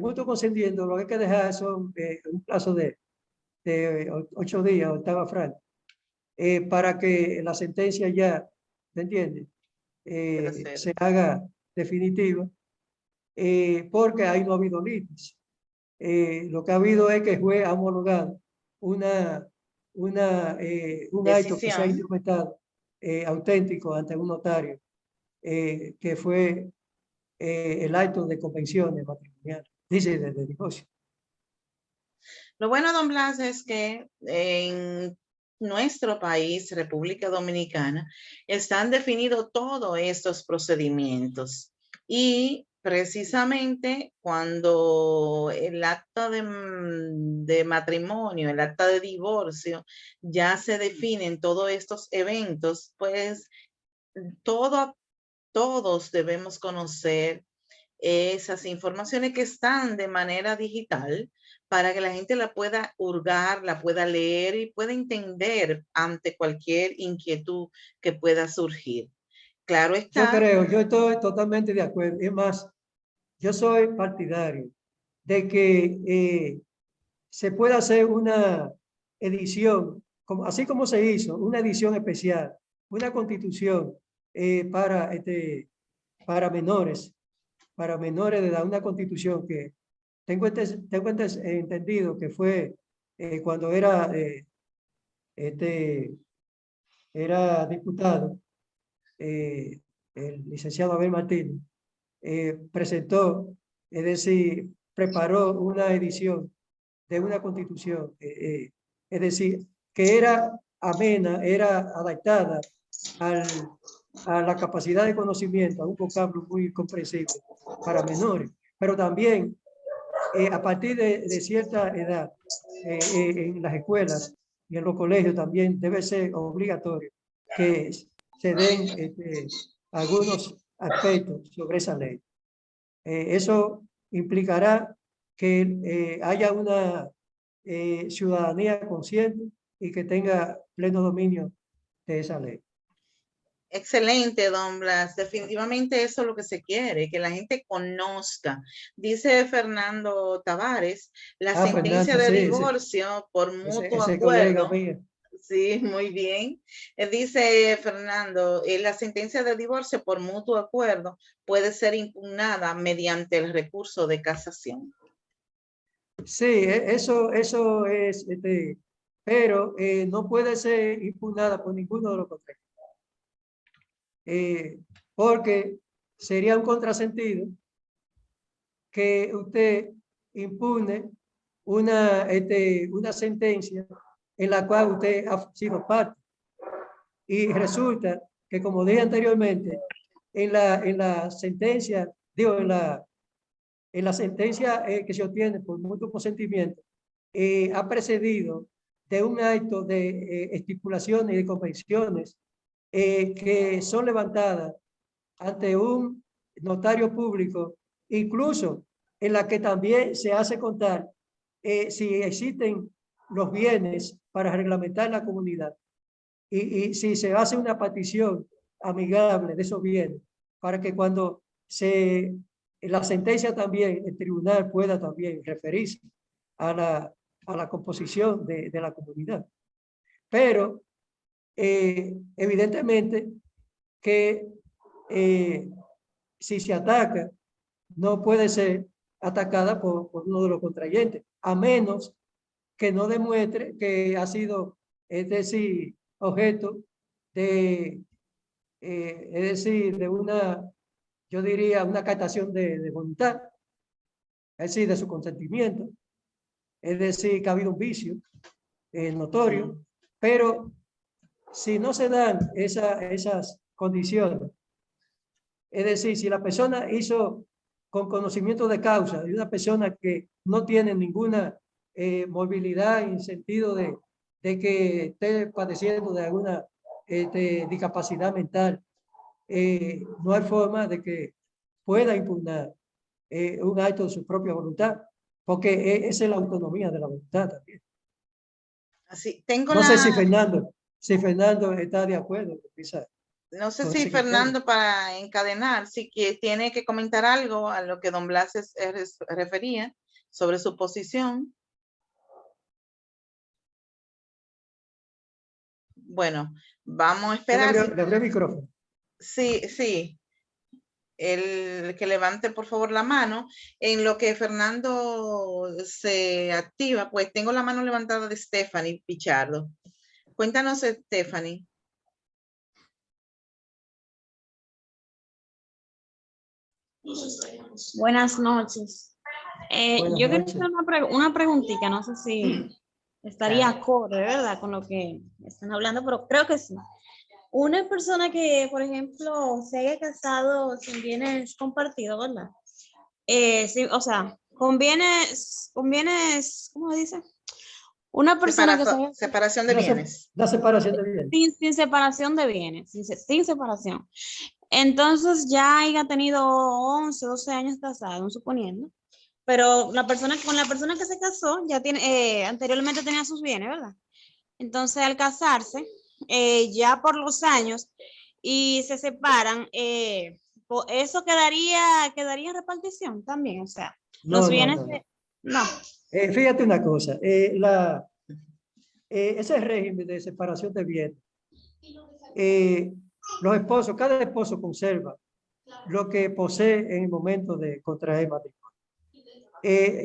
Speaker 2: mutuo consentimiento, lo que hay que dejar son un plazo de 8 días, octava franca, para que la sentencia ya, ¿me entiendes? Se haga definitiva, porque ahí no ha habido litis. Lo que ha habido es que el juez ha homologado un acto que se ha interpretado auténtico ante un notario, que fue el acto de convenciones matrimoniales. dice de divorcio.
Speaker 1: Lo bueno, don Blas, es que en nuestro país, República Dominicana, están definidos todos estos procedimientos. Y precisamente cuando el acta de matrimonio, el acta de divorcio, ya se definen todos estos eventos, pues todos debemos conocer esas informaciones que están de manera digital para que la gente la pueda hurgar, la pueda leer y pueda entender ante cualquier inquietud que pueda surgir. Claro está.
Speaker 2: Yo estoy totalmente de acuerdo. Es más, yo soy partidario de que se pueda hacer una edición, así como se hizo, una edición especial, una constitución para menores de edad, una constitución que tengo entendido que fue cuando era diputado, el licenciado Abel Martínez, presentó, es decir, preparó una edición de una constitución, es decir, que era amena, era adaptada a la capacidad de conocimiento, a un vocablo muy comprensible para menores, pero también a partir de cierta edad, en las escuelas y en los colegios también debe ser obligatorio que se den algunos aspectos sobre esa ley. Eso implicará que haya una ciudadanía consciente y que tenga pleno dominio de esa ley.
Speaker 1: Excelente, don Blas. Definitivamente eso es lo que se quiere, que la gente conozca. Dice Fernando Tavares, la sentencia de divorcio por mutuo acuerdo. Sí, muy bien. Dice Fernando, la sentencia de divorcio por mutuo acuerdo puede ser impugnada mediante el recurso de casación.
Speaker 2: Sí, eso es, pero no puede ser impugnada por ninguno de los contrarios. Porque sería un contrasentido que usted impugne una sentencia en la cual usted ha sido parte. Y resulta que, como dije anteriormente, en la sentencia, en la sentencia que se obtiene por mutuo consentimiento, ha precedido de un acto de estipulaciones y de convenciones que son levantadas ante un notario público, incluso en la que también se hace contar si existen los bienes para reglamentar la comunidad y si se hace una petición amigable de esos bienes para que cuando la sentencia también, el tribunal pueda también referirse a la composición de la comunidad. Pero evidentemente que si se ataca, no puede ser atacada por uno de los contrayentes, a menos que no demuestre que ha sido, es decir, objeto de, es decir, de una, yo diría, una captación de voluntad, es decir, de su consentimiento, es decir, que ha habido un vicio notorio, pero si no se dan esas condiciones, es decir, si la persona hizo con conocimiento de causa de una persona que no tiene ninguna movilidad en el sentido de que esté padeciendo de alguna discapacidad mental, no hay forma de que pueda impugnar un acto de su propia voluntad, porque esa es la autonomía de la voluntad también.
Speaker 1: Así, tengo
Speaker 2: no sé si Fernando está de acuerdo.
Speaker 1: No sé si Fernando, para encadenar, si que tiene que comentar algo a lo que don Blas refería sobre su posición. Bueno, vamos a esperar.
Speaker 2: Le abre el micrófono.
Speaker 1: Sí. El que levante por favor la mano. En lo que Fernando se activa, pues tengo la mano levantada de Stephanie Pichardo. Cuéntanos, Stephanie.
Speaker 3: Buenas noches.
Speaker 2: Buenas
Speaker 3: Yo quería hacer
Speaker 2: noches.
Speaker 3: una preguntita, no sé si estaría
Speaker 1: Claro.
Speaker 3: acorde, ¿verdad? Con lo que están hablando, pero creo que sí. Una persona que, por ejemplo, se haya casado sin bienes compartidos, ¿verdad? Sí, o sea, con bienes, ¿cómo se dice? Una persona que se haya
Speaker 1: Separación de bienes.
Speaker 2: La separación de bienes.
Speaker 3: sin separación de bienes, sin separación. Entonces ya haya tenido 11, 12 años casado, suponiendo, pero con la persona que se casó ya tiene, anteriormente tenía sus bienes, ¿verdad? Entonces al casarse, ya por los años y se separan, eso quedaría en repartición también, o sea, los
Speaker 2: No, no,
Speaker 3: bienes
Speaker 2: no, no.
Speaker 3: no.
Speaker 2: Fíjate una cosa, ese régimen de separación de bienes, los esposos, cada esposo conserva lo que posee en el momento de contraer matrimonio.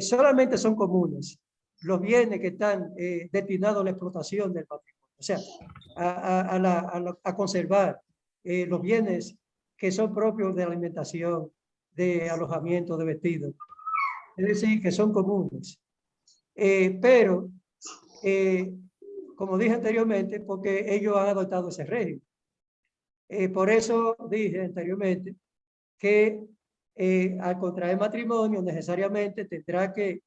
Speaker 2: Solamente son comunes los bienes que están destinados a la explotación del matrimonio, o sea, a conservar los bienes que son propios de alimentación, de alojamiento, de vestido, es decir, que son comunes. Pero, como dije anteriormente, porque ellos han adoptado ese régimen. Por eso dije anteriormente que al contraer matrimonio necesariamente tendrá que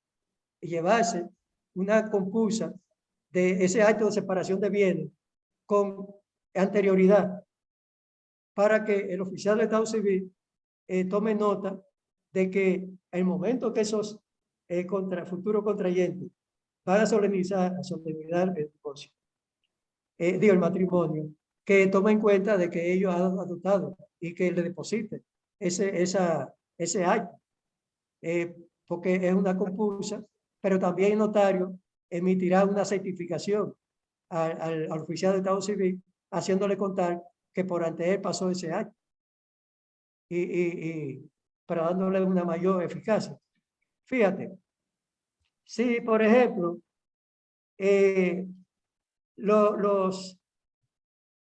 Speaker 2: llevarse una compulsa de ese acto de separación de bienes con anterioridad para que el oficial de Estado Civil tome nota de que el momento que esos futuros contrayentes van a solemnizar el divorcio, el matrimonio, que tome en cuenta de que ellos han adoptado y que le depositen ese acto, porque es una compulsa, pero también el notario emitirá una certificación al oficial de Estado Civil, haciéndole contar que por ante él pasó ese acto y para dándole una mayor eficacia. Fíjate, si por ejemplo,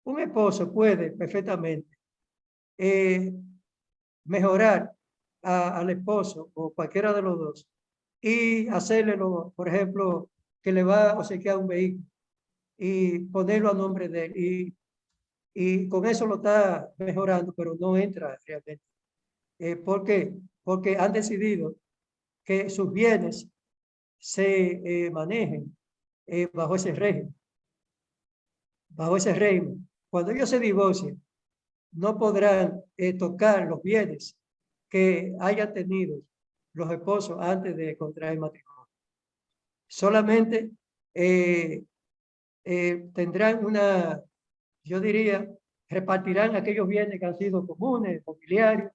Speaker 2: un esposo puede perfectamente mejorar al esposo o cualquiera de los dos y hacerle, por ejemplo, que le va a obsequiar un vehículo y ponerlo a nombre de él y con eso lo está mejorando, pero no entra realmente. ¿Por qué? Porque han decidido que sus bienes se manejen bajo ese régimen. Bajo ese régimen. Cuando ellos se divorcien, no podrán tocar los bienes que hayan tenido los esposos antes de contraer matrimonio. Solamente tendrán yo diría, repartirán aquellos bienes que han sido comunes, mobiliarios,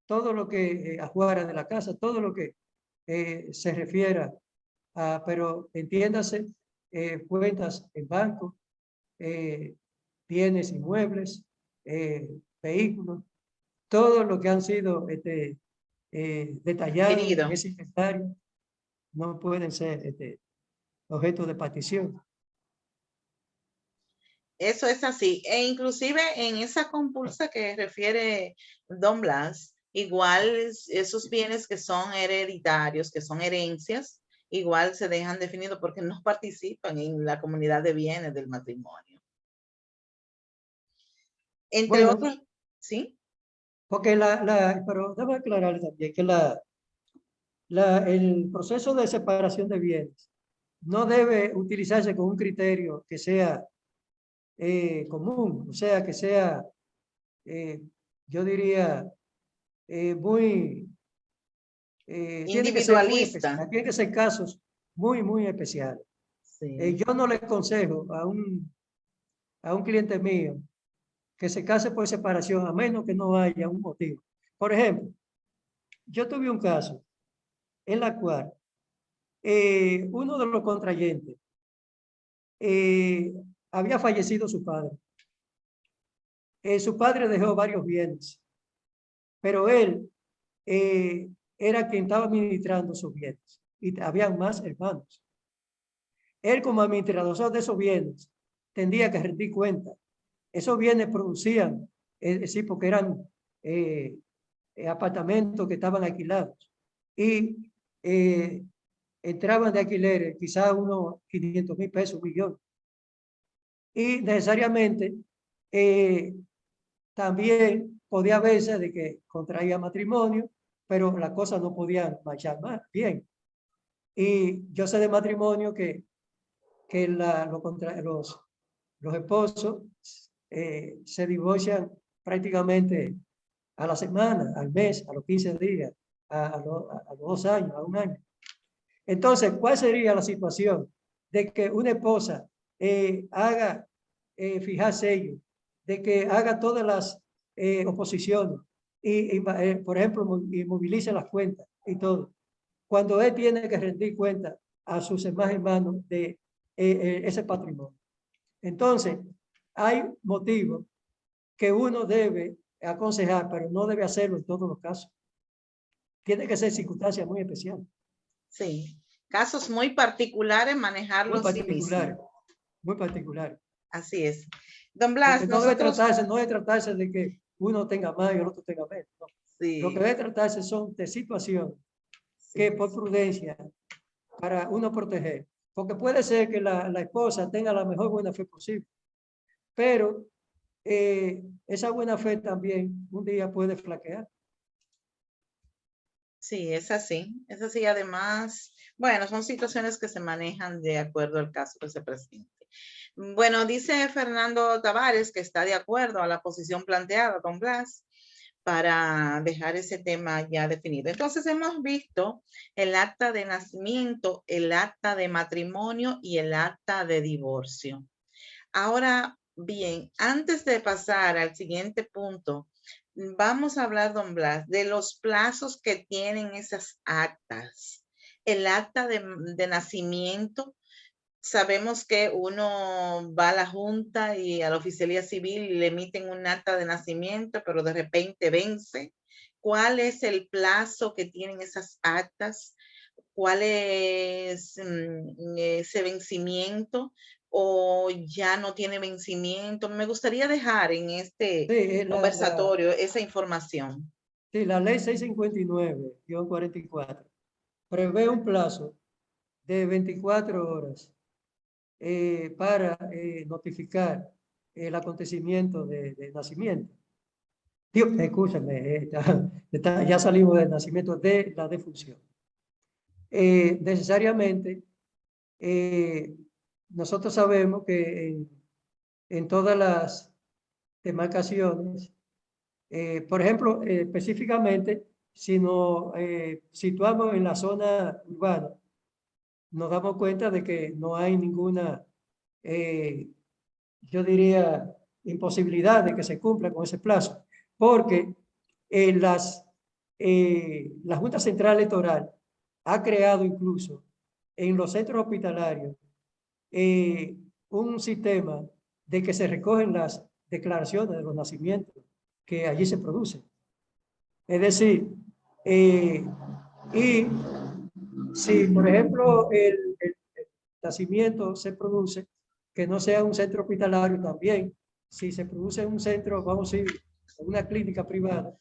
Speaker 2: todo lo que afuera de la casa, todo lo que se refiera a, pero entiéndase, cuentas en banco, bienes inmuebles, vehículos, todo lo que han sido detallados en
Speaker 1: Adquirido.
Speaker 2: ese inventario no pueden ser objeto de partición.
Speaker 1: Eso es así. E inclusive en esa compulsa que refiere Don Blas, igual esos bienes que son hereditarios, que son herencias, igual se dejan definidos porque no participan en la comunidad de bienes del matrimonio. Entre
Speaker 2: Bueno,
Speaker 1: otros, ¿sí?
Speaker 2: porque pero debo aclarar también que el proceso de separación de bienes no debe utilizarse con un criterio que sea común, o sea, que sea, yo diría, muy, tiene que ser muy
Speaker 1: Individualista.
Speaker 2: especial, tiene que ser casos muy, muy especiales.
Speaker 1: Sí.
Speaker 2: Yo no le aconsejo a un cliente mío que se case por separación a menos que no haya un motivo. Por ejemplo, yo tuve un caso en la cual uno de los contrayentes había fallecido su padre. Su padre dejó varios bienes, pero él era quien estaba administrando sus bienes y había más hermanos. Él como administrador de esos bienes tendría que rendir cuenta. Esos bienes producían, sí, porque eran apartamentos que estaban alquilados y entraban de alquileres, quizás unos 500,000 pesos, 1 millón. Y necesariamente también podía verse de que contraía matrimonio, pero las cosas no podían marchar más bien. Y yo sé de matrimonio que los esposos se divorcian prácticamente a la semana, al mes, a los 15 días, a los 2 años, a 1 año. Entonces, ¿cuál sería la situación de que una esposa haga fijar sello, de que haga todas las oposiciones y por ejemplo, inmovilice las cuentas y todo, cuando él tiene que rendir cuenta a sus demás hermanos de ese patrimonio? Entonces, hay motivos que uno debe aconsejar, pero no debe hacerlo en todos los casos. Tiene que ser circunstancias muy especiales.
Speaker 1: Sí, casos muy particulares, manejarlos
Speaker 2: Muy
Speaker 1: sí
Speaker 2: particulares,
Speaker 1: mismo.
Speaker 2: muy particulares.
Speaker 1: Así es. Don Blas,
Speaker 2: Porque no debe tratarse de que uno tenga más y el otro tenga menos. No.
Speaker 1: Sí,
Speaker 2: Lo que debe tratarse son de situaciones
Speaker 1: sí.
Speaker 2: que por prudencia, para uno proteger. Porque puede ser que la esposa tenga la mejor buena fe posible, pero esa buena fe también un día puede flaquear.
Speaker 1: Sí, es así. Es así. Además, bueno, son situaciones que se manejan de acuerdo al caso que se presente. Bueno, dice Fernando Tavares que está de acuerdo a la posición planteada, don Blas, para dejar ese tema ya definido. Entonces, hemos visto el acta de nacimiento, el acta de matrimonio y el acta de divorcio. Ahora bien, antes de pasar al siguiente punto, vamos a hablar, don Blas, de los plazos que tienen esas actas. El acta de nacimiento, sabemos que uno va a la junta y a la oficialía civil y le emiten un acta de nacimiento, pero de repente vence. ¿Cuál es el plazo que tienen esas actas? ¿Cuál es ese vencimiento? ¿O ya no tiene vencimiento? Me gustaría dejar en este conversatorio esa información.
Speaker 2: Sí, la ley 659-44 prevé un plazo de 24 horas para notificar el acontecimiento de nacimiento. Dios, escúchame, ya salimos del nacimiento, de la defunción. Necesariamente, nosotros sabemos que en todas las demarcaciones, por ejemplo, específicamente, si nos situamos en la zona urbana, nos damos cuenta de que no hay ninguna, yo diría, imposibilidad de que se cumpla con ese plazo, porque la Junta Central Electoral ha creado incluso en los centros hospitalarios un sistema de que se recogen las declaraciones de los nacimientos que allí se producen. Es decir, y si, por ejemplo, el nacimiento se produce, que no sea un centro hospitalario también, si se produce en un centro, vamos a decir, en una clínica privada,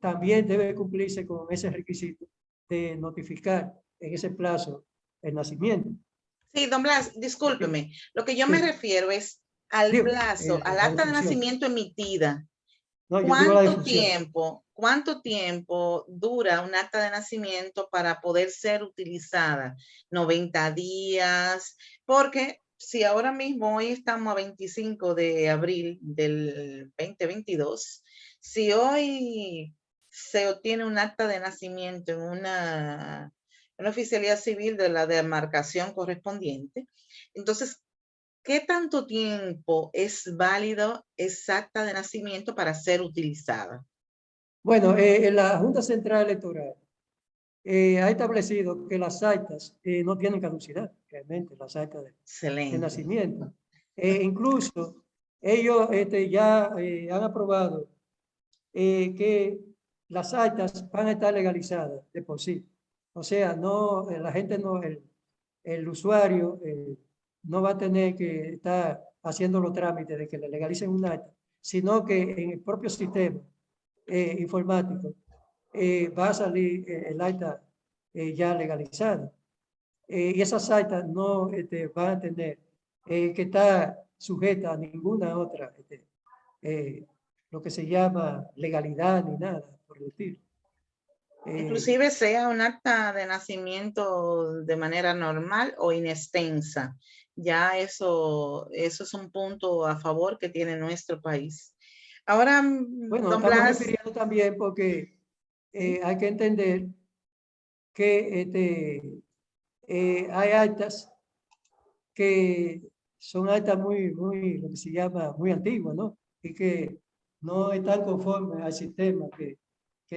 Speaker 2: también debe cumplirse con ese requisito de notificar en ese plazo el nacimiento.
Speaker 1: Sí, don Blas, discúlpeme. Lo que yo me refiero es al plazo, al acta de nacimiento emitida.
Speaker 2: No, yo digo la difusión.
Speaker 1: ¿Cuánto tiempo dura un acta de nacimiento para poder ser utilizada? 90 días, porque si ahora mismo, hoy estamos a 25 de abril del 2022, si hoy se obtiene un acta de nacimiento en una oficialía civil de la demarcación correspondiente, entonces, ¿qué tanto tiempo es válido esa acta de nacimiento para ser utilizada?
Speaker 2: Bueno, en la Junta Central Electoral ha establecido que las actas no tienen caducidad, realmente, las actas de nacimiento. Incluso ellos ya han aprobado que las actas van a estar legalizadas de por sí. O sea, no, la gente no, el usuario no va a tener que estar haciendo los trámites de que le legalicen un acta, sino que en el propio sistema informático va a salir el acta ya legalizadas. Y esas actas no van a tener que estar sujeta a ninguna otra, lo que se llama legalidad ni nada por el estilo.
Speaker 1: Inclusive sea un acta de nacimiento de manera normal o inextensa. Ya eso es un punto a favor que tiene nuestro país. Ahora,
Speaker 2: Bueno,
Speaker 1: don
Speaker 2: estamos
Speaker 1: Blas.
Speaker 2: refiriendo también porque hay que entender que hay actas que son actas lo que se llama muy antiguas, ¿no? Y que no están conformes al sistema que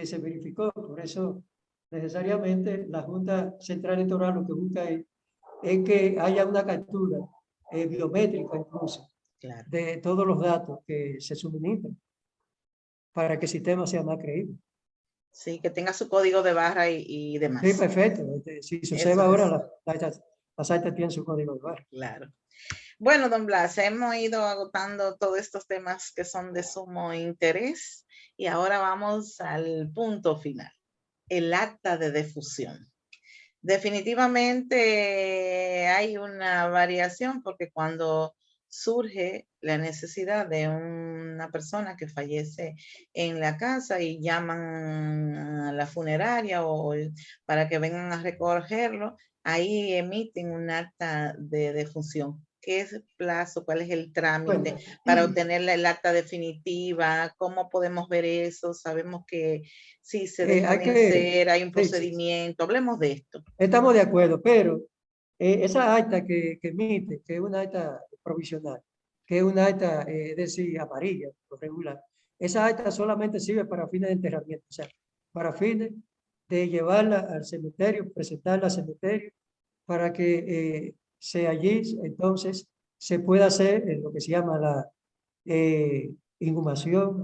Speaker 2: se verificó. Por eso, necesariamente, la Junta Central Electoral lo que busca es que haya una captura biométrica incluso
Speaker 1: Claro.
Speaker 2: de todos los datos que se suministran para que el sistema sea más creíble.
Speaker 1: Sí, que tenga su código de barra y demás.
Speaker 2: Sí, perfecto. Si se observa ahora, las actas tienen su código de barra.
Speaker 1: Claro. Bueno, don Blas, hemos ido agotando todos estos temas que son de sumo interés y ahora vamos al punto final, el acta de defusión. Definitivamente hay una variación porque cuando surge la necesidad de una persona que fallece en la casa y llaman a la funeraria o para que vengan a recogerlo, ahí emiten un acta de defunción. ¿Qué es el plazo? ¿Cuál es el trámite para obtener el acta definitiva? ¿Cómo podemos ver eso? Sabemos que si se deja vencer, hay un procedimiento. Hablemos de esto.
Speaker 2: Estamos de acuerdo, pero esa acta que emite, que es una acta provisional, que es una acta, es decir, amarilla, por regular, esa acta solamente sirve para fines de enterramiento, o sea, para fines de llevarla al cementerio, presentarla al cementerio, para que allí entonces se pueda hacer lo que se llama la inhumación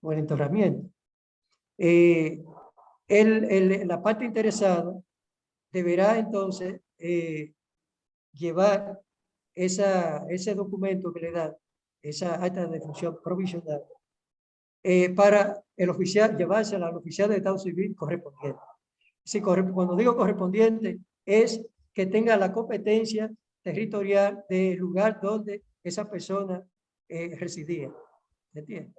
Speaker 2: o el enterramiento. La parte interesada deberá entonces llevar ese documento que le da, esa acta de defunción provisional, para el oficial, llevársela al oficial de Estado Civil correspondiente. Sí, cuando digo correspondiente, es que tenga la competencia territorial del lugar donde esa persona residía. ¿Entiendes?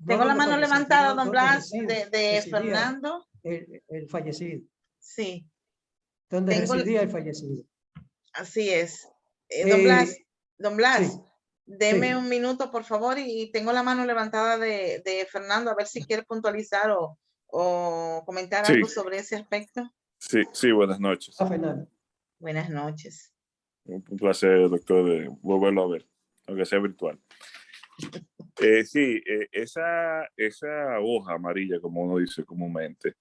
Speaker 1: Tengo la mano levantada, don Blas, de Fernando.
Speaker 2: El fallecido.
Speaker 1: Sí.
Speaker 2: Donde residía el fallecido.
Speaker 1: Así es. Don Blas,
Speaker 2: sí,
Speaker 1: deme un minuto, por favor, y tengo la mano levantada de Fernando, a ver si quiere puntualizar o comentar algo sobre ese aspecto.
Speaker 4: Sí, buenas noches.
Speaker 2: Fernando.
Speaker 1: Buenas noches.
Speaker 4: Un placer, doctor, de volverlo a ver, aunque sea virtual. Esa hoja amarilla, como uno dice comúnmente,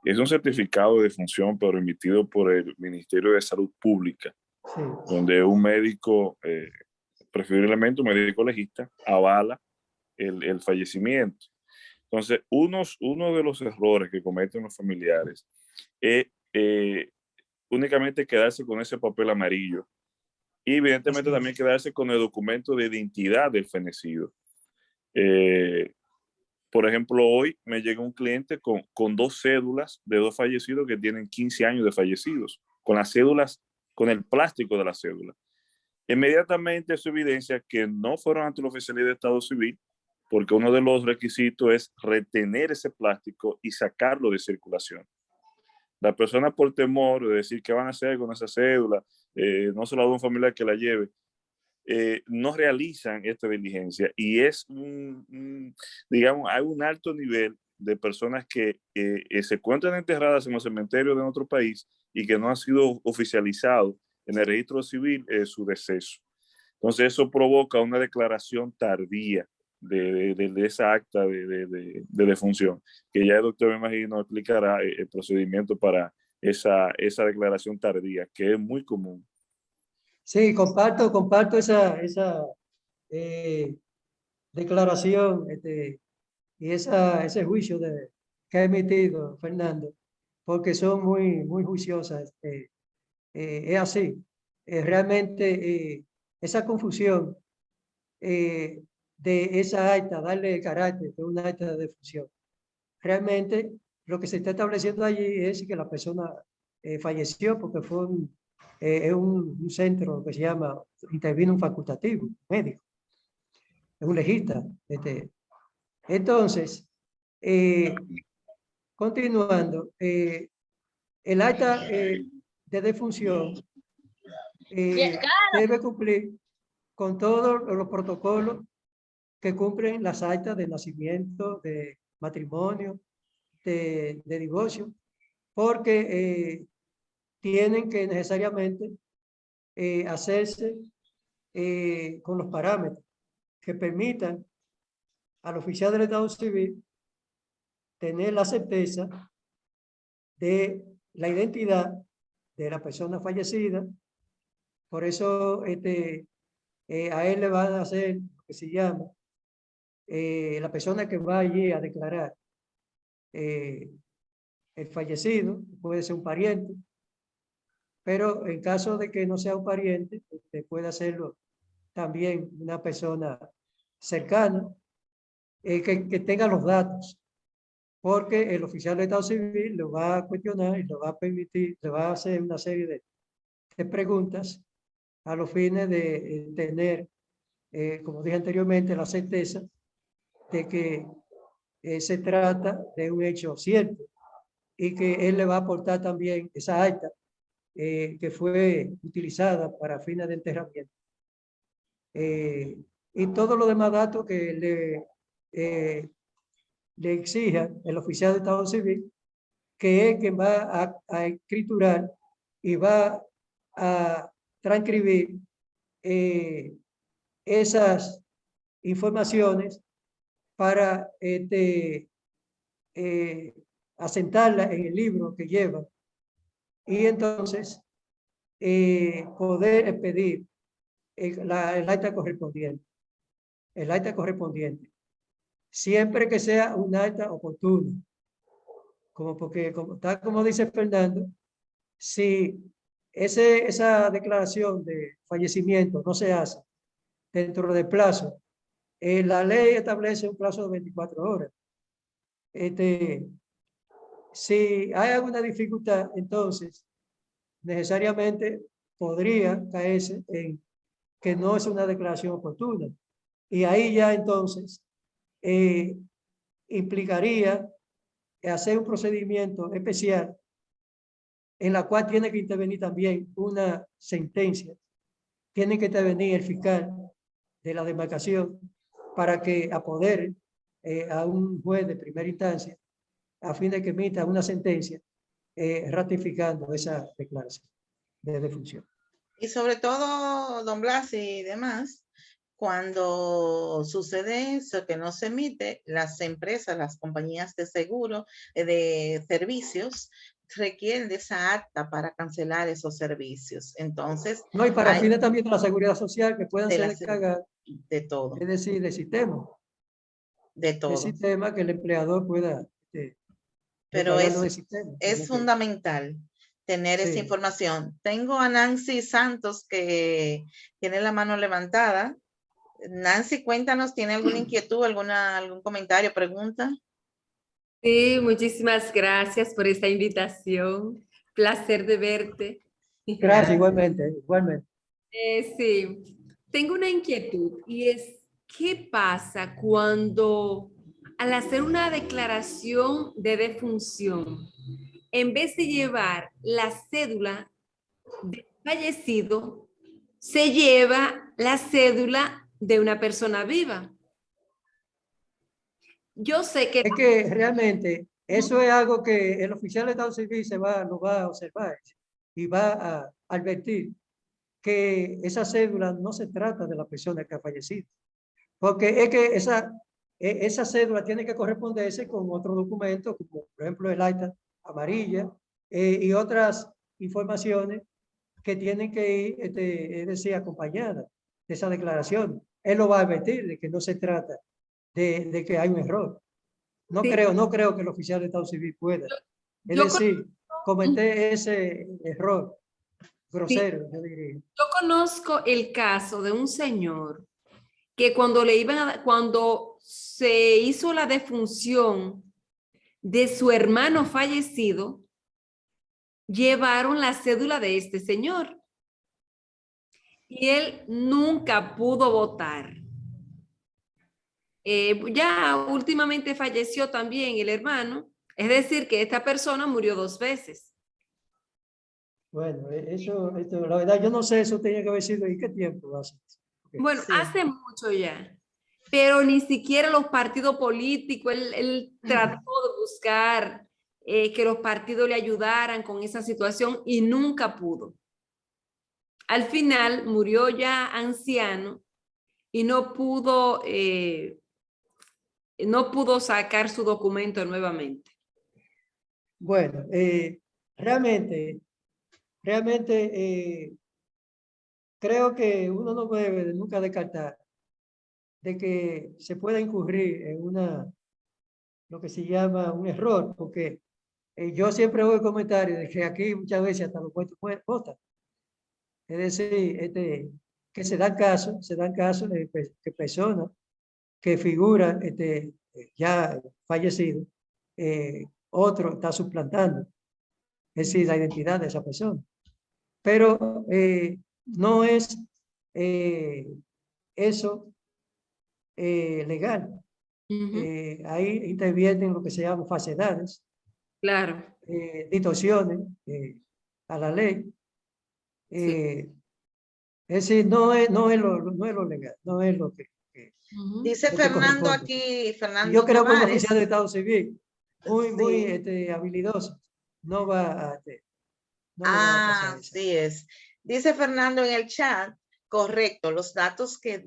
Speaker 4: es un certificado de defunción, pero emitido por el Ministerio de Salud Pública, sí, donde un médico, preferiblemente un médico legista, avala el fallecimiento. Entonces, uno de los errores que cometen los familiares es únicamente quedarse con ese papel amarillo y evidentemente también quedarse con el documento de identidad del fenecido. Por ejemplo, hoy me llega un cliente con 2 cédulas de 2 fallecidos que tienen 15 años de fallecidos, con las cédulas, con el plástico de la cédula. Inmediatamente eso evidencia que no fueron ante la oficialidad de Estado Civil, porque uno de los requisitos es retener ese plástico y sacarlo de circulación. La persona, por temor de decir qué van a hacer con esa cédula, no se la da a un familiar que la lleve, no realizan esta diligencia y es digamos, hay un alto nivel de personas que se encuentran enterradas en los cementerios de nuestro país y que no han sido oficializados en el registro civil su deceso. Entonces eso provoca una declaración tardía de esa acta de defunción, que ya el doctor, me imagino, explicará el procedimiento para esa declaración tardía, que es muy común.
Speaker 2: Sí, comparto esa declaración y ese juicio que ha emitido Fernando, porque son muy juiciosas. Es así. Realmente esa confusión de esa acta, darle el carácter de una acta de defunción, realmente lo que se está estableciendo allí es que la persona falleció porque fue un centro que se llama, intervino un facultativo, médico, es un legista. Entonces, continuando, el acta de defunción debe cumplir con todos los protocolos que cumplen las actas de nacimiento, de matrimonio, de divorcio, porque tienen que necesariamente hacerse con los parámetros que permitan al oficial del Estado Civil tener la certeza de la identidad de la persona fallecida. Por eso a él le van a hacer lo que se llama la persona que va allí a declarar el fallecido, puede ser un pariente, pero en caso de que no sea un pariente, puede hacerlo también una persona cercana que tenga los datos, porque el oficial de Estado Civil lo va a cuestionar y lo va a permitir, le va a hacer una serie de preguntas a los fines de tener, como dije anteriormente, la certeza de que se trata de un hecho cierto y que él le va a aportar también esa acta que fue utilizada para fines de enterramiento. Y todos los demás datos que le exija el oficial de Estado Civil, que es quien va a escriturar y va a transcribir esas informaciones para asentarla en el libro que lleva y entonces poder pedir el acta correspondiente. El acta correspondiente. Siempre que sea un acta oportuna. Porque, tal como dice Fernando, si esa declaración de fallecimiento no se hace dentro del plazo, la ley establece un plazo de 24 horas. Si hay alguna dificultad, entonces necesariamente podría caerse en que no es una declaración oportuna. Y ahí ya entonces implicaría hacer un procedimiento especial en la cual tiene que intervenir también una sentencia. Tiene que intervenir el fiscal de la demarcación para que apodere a un juez de primera instancia a fin de que emita una sentencia ratificando esa declaración de defunción.
Speaker 1: Y sobre todo, don Blas y demás, cuando sucede eso que no se emite, las empresas, las compañías de seguro, de servicios, requieren de esa acta para cancelar esos servicios. Entonces,
Speaker 2: no, y para fines también de la seguridad social que puedan ser descargadas
Speaker 1: de todo.
Speaker 2: Es decir, del sistema.
Speaker 1: De todo.
Speaker 2: El sistema que el empleador pueda
Speaker 1: pero es fundamental tener esa información. Tengo a Nancy Santos que tiene la mano levantada. Nancy, cuéntanos, ¿tiene alguna inquietud, algún comentario, pregunta?
Speaker 5: Sí, muchísimas gracias por esta invitación. Placer de verte.
Speaker 2: Gracias, igualmente.
Speaker 5: Sí, tengo una inquietud y es, ¿qué pasa cuando al hacer una declaración de defunción, en vez de llevar la cédula del fallecido, se lleva la cédula de una persona viva? Yo sé que...
Speaker 2: Es que realmente eso es algo que el oficial de Estado Civil lo va a observar y va a advertir que esa cédula no se trata de la persona que ha fallecido. Porque es que esa cédula tiene que corresponderse con otro documento, como por ejemplo el acta amarilla y otras informaciones que tienen que ir, es decir, acompañadas de esa declaración. Él lo va a advertir de que no se trata de que hay un error. No creo que el oficial de Estado Civil pueda. Es decir, cometer ese error grosero, yo diría.
Speaker 5: Yo conozco el caso de un señor que cuando se hizo la defunción de su hermano fallecido llevaron la cédula de este señor. Y él nunca pudo votar. Ya últimamente falleció también el hermano, es decir, que esta persona murió 2 veces.
Speaker 2: Bueno, esto, la verdad, yo no sé, eso tenía que haber sido, ¿y qué tiempo hace? Okay.
Speaker 5: Bueno,
Speaker 1: Sí.
Speaker 5: hace mucho ya, pero ni siquiera los partidos políticos, él trató de buscar que los partidos le ayudaran con esa situación y nunca pudo. Al final murió ya anciano y no pudo sacar su documento nuevamente.
Speaker 2: Bueno, realmente, creo que uno no debe nunca descartar de que se pueda incurrir en lo que se llama un error, porque yo siempre oigo comentarios de que aquí muchas veces hasta los puestos votan. Es decir, que se dan casos de que personas que figuran ya fallecidos, otro está suplantando, es decir, la identidad de esa persona. Pero no es eso legal. Ahí intervienen lo que se llama falsedades,
Speaker 5: Claro.
Speaker 2: distorsiones a la ley.
Speaker 5: Sí.
Speaker 2: Es decir, no es lo legal, no es lo que
Speaker 1: Dice
Speaker 2: lo que
Speaker 1: Fernando
Speaker 2: corresponde.
Speaker 1: aquí,
Speaker 2: Y
Speaker 1: Fernando
Speaker 2: yo creo que un
Speaker 1: Tavares.
Speaker 2: oficial de Estado Civil muy
Speaker 1: Sí.
Speaker 2: habilidoso no va a no le va a pasar eso.
Speaker 1: Así es. Dice Fernando en el chat, correcto, los datos que se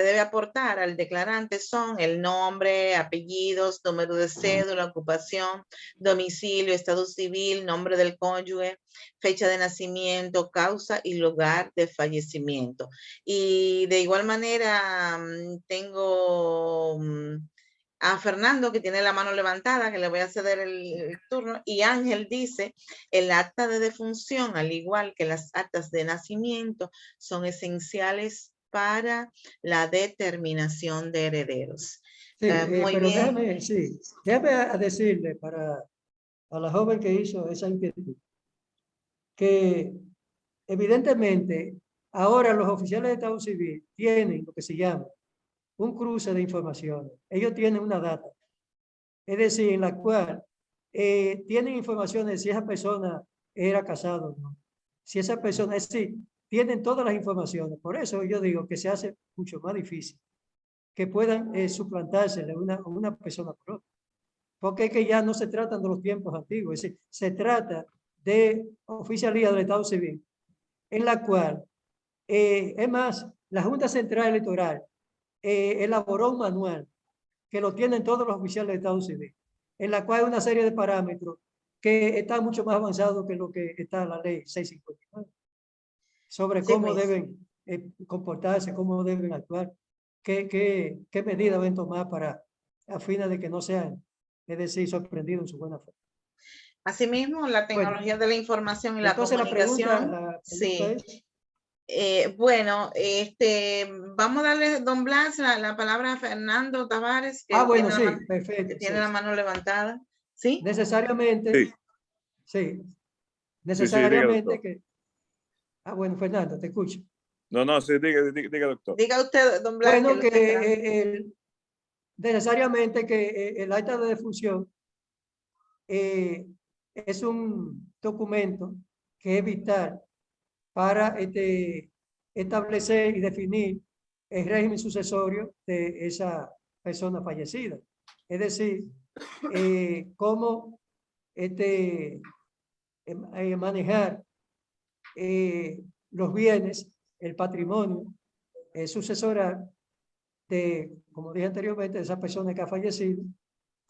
Speaker 1: debe aportar al declarante son el nombre, apellidos, número de cédula, ocupación, domicilio, estado civil, nombre del cónyuge, fecha de nacimiento, causa y lugar de fallecimiento. Y de igual manera tengo a Fernando, que tiene la mano levantada, que le voy a ceder el turno, y Ángel dice, el acta de defunción, al igual que las actas de nacimiento, son esenciales para la determinación de herederos.
Speaker 2: Sí,
Speaker 1: Muy
Speaker 2: pero
Speaker 1: bien.
Speaker 2: déjame decirle a la joven que hizo esa inquietud, que evidentemente ahora los oficiales de Estado Civil tienen lo que se llama un cruce de informaciones. Ellos tienen una data, es decir, en la cual tienen informaciones de si esa persona era casada o no. Si esa persona, es decir, tienen todas las informaciones. Por eso yo digo que se hace mucho más difícil que puedan suplantarse una persona por otra. Porque es que ya no se tratan de los tiempos antiguos, es decir, se trata de oficialía del Estado Civil, en la cual, es más, la Junta Central Electoral elaboró un manual que lo tienen todos los oficiales de Estado Civil, en la cual hay una serie de parámetros que están mucho más avanzados que lo que está en la ley 659, sobre cómo deben comportarse, cómo deben actuar, qué medidas deben tomar a fin de que no sean, es decir, sorprendidos en su buena fe.
Speaker 1: Asimismo, la tecnología de la información y la
Speaker 2: Entonces
Speaker 1: comunicación.
Speaker 2: la pregunta
Speaker 1: Sí.
Speaker 2: es,
Speaker 1: Bueno, vamos a darle, don Blas, la palabra a Fernando Tavares, que
Speaker 2: bueno,
Speaker 1: tiene,
Speaker 2: sí, perfecto.
Speaker 1: que tiene la mano levantada. ¿Sí?
Speaker 2: Necesariamente,
Speaker 4: sí,
Speaker 2: necesariamente
Speaker 4: diga,
Speaker 2: bueno, Fernando, te escucho.
Speaker 4: No, sí, diga, doctor.
Speaker 1: Diga usted, don Blas.
Speaker 2: Bueno, necesariamente que el acta de defunción es un documento que es vital para establecer y definir el régimen sucesorio de esa persona fallecida. Es decir, cómo manejar los bienes, el patrimonio sucesoral de, como dije anteriormente, de esa persona que ha fallecido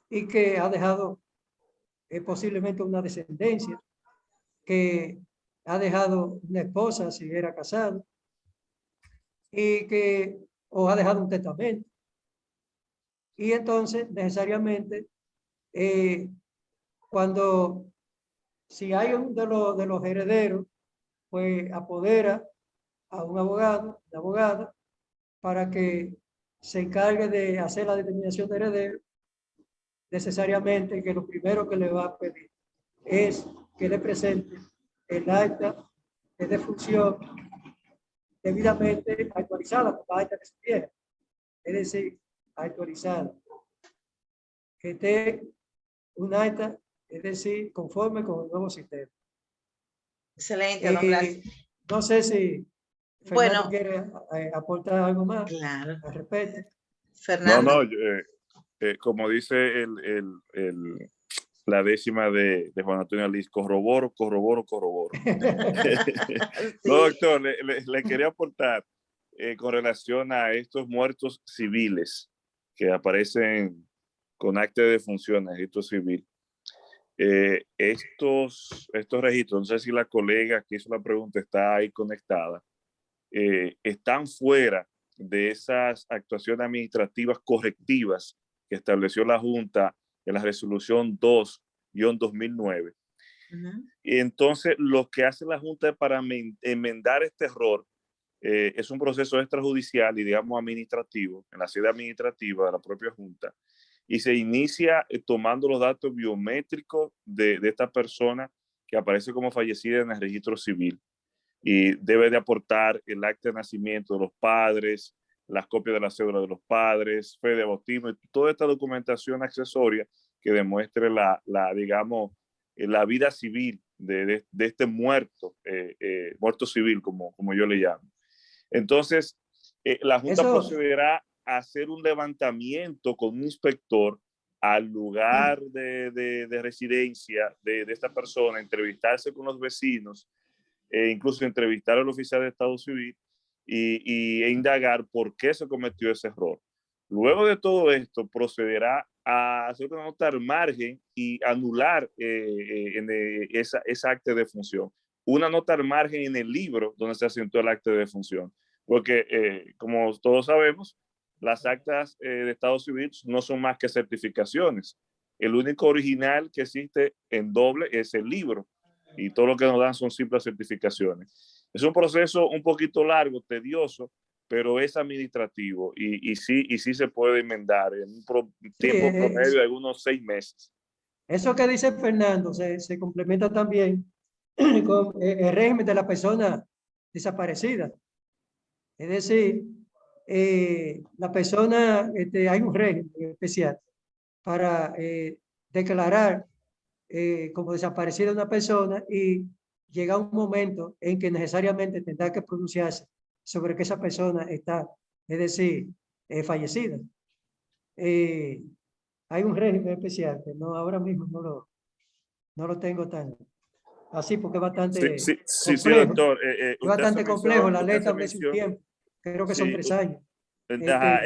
Speaker 2: y que ha dejado posiblemente una descendencia, que ha dejado una esposa si era casado, o ha dejado un testamento. Y entonces, necesariamente, si hay uno de los herederos, pues apodera a un abogado, una abogada, para que se encargue de hacer la determinación de heredero necesariamente que lo primero que le va a pedir es que le presente el acta de defunción debidamente actualizada, con la acta que se tiene, es decir, actualizada, que esté un acta, es decir, conforme con el nuevo sistema.
Speaker 1: Excelente, don Blas.
Speaker 2: No sé si Fernando
Speaker 1: Bueno,
Speaker 2: quiere aportar algo más
Speaker 1: claro.
Speaker 2: al respecto.
Speaker 4: No,
Speaker 1: Fernando.
Speaker 4: no, como dice la décima de Juan Antonio Liz, corroboro.
Speaker 1: Sí.
Speaker 4: No, doctor, le quería aportar con relación a estos muertos civiles que aparecen con acta de defunción, registro civil. Estos registros, no sé si la colega que hizo la pregunta está ahí conectada, están fuera de esas actuaciones administrativas correctivas que estableció la Junta en la resolución 2-2009. Y entonces lo que hace la Junta para enmendar este error es un proceso extrajudicial y digamos administrativo, en la sede administrativa de la propia Junta, y se inicia tomando los datos biométricos de esta persona que aparece como fallecida en el registro civil, y debe de aportar el acta de nacimiento de los padres, las copias de la cédula de los padres, fe de bautismo, y toda esta documentación accesoria que demuestre digamos, la vida civil de este muerto, muerto civil, como yo le llamo. Entonces, la Junta procederá a hacer un levantamiento con un inspector al lugar de residencia de esta persona, entrevistarse con los vecinos, incluso entrevistar al oficial de Estado Civil e indagar por qué se cometió ese error. Luego de todo esto, procederá a hacer una nota al margen y anular esa acta de defunción. Una nota al margen en el libro donde se asentó el acta de defunción. Porque, como todos sabemos, las actas de Estado Civil no son más que certificaciones. El único original que existe en doble es el libro, y todo lo que nos dan son simples certificaciones. Es un proceso un poquito largo, tedioso, pero es administrativo y sí se puede enmendar en un tiempo promedio de algunos 6 meses.
Speaker 2: Eso que dice Fernando se complementa también con el régimen de la persona desaparecida. Es decir, la persona, hay un régimen especial para declarar como desaparecida una persona, y llega un momento en que necesariamente tendrá que pronunciarse sobre que esa persona está, es decir, fallecida. Hay un régimen especial que no, ahora mismo no lo tengo tan así, porque es bastante complejo.
Speaker 4: Sí, doctor.
Speaker 2: Es bastante complejo. La ley establece un tiempo, creo que son 3 años.
Speaker 4: Esta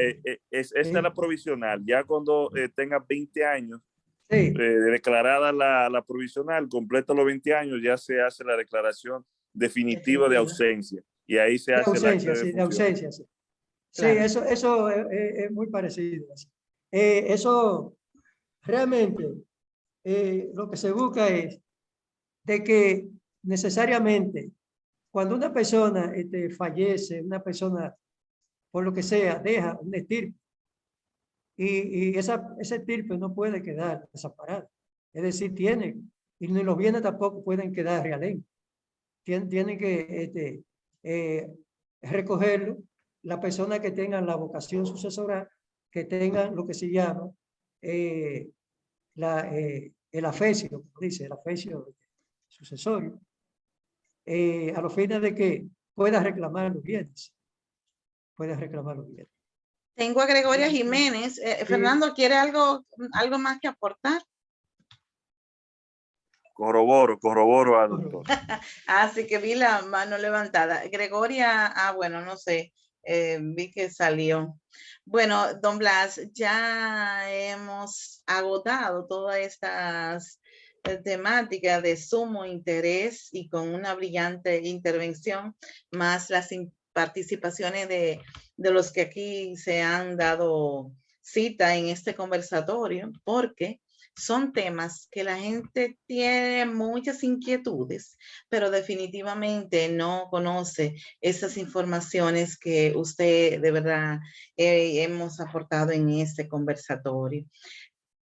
Speaker 4: es la provisional. Ya cuando tenga 20 años, declarada la provisional, completa los 20 años, ya se hace la declaración definitiva de ausencia. Y ahí se hace el acta de
Speaker 2: ausencia, sí. Claro. Sí, eso es muy parecido. Eso realmente lo que se busca es de que necesariamente cuando una persona fallece, una persona por lo que sea, deja un estirpe, y ese estirpe no puede quedar desamparado. Es decir, y ni los bienes tampoco pueden quedar realengo. Tienen que recogerlo la persona que tengan la vocación sucesoral, que tengan lo que se llama el afesio, como dice, el afesio sucesorio, a los fines de que pueda reclamar los bienes.
Speaker 1: Tengo a Gregoria Jiménez. Fernando, ¿quiere algo más que aportar?
Speaker 4: Corroboro al doctor.
Speaker 1: Así que vi la mano levantada. Gregoria, bueno, no sé, vi que salió. Bueno, don Blas, ya hemos agotado todas estas temáticas de sumo interés y con una brillante intervención, más las participaciones de los que aquí se han dado cita en este conversatorio, porque son temas que la gente tiene muchas inquietudes, pero definitivamente no conoce esas informaciones que usted de verdad hemos aportado en este conversatorio.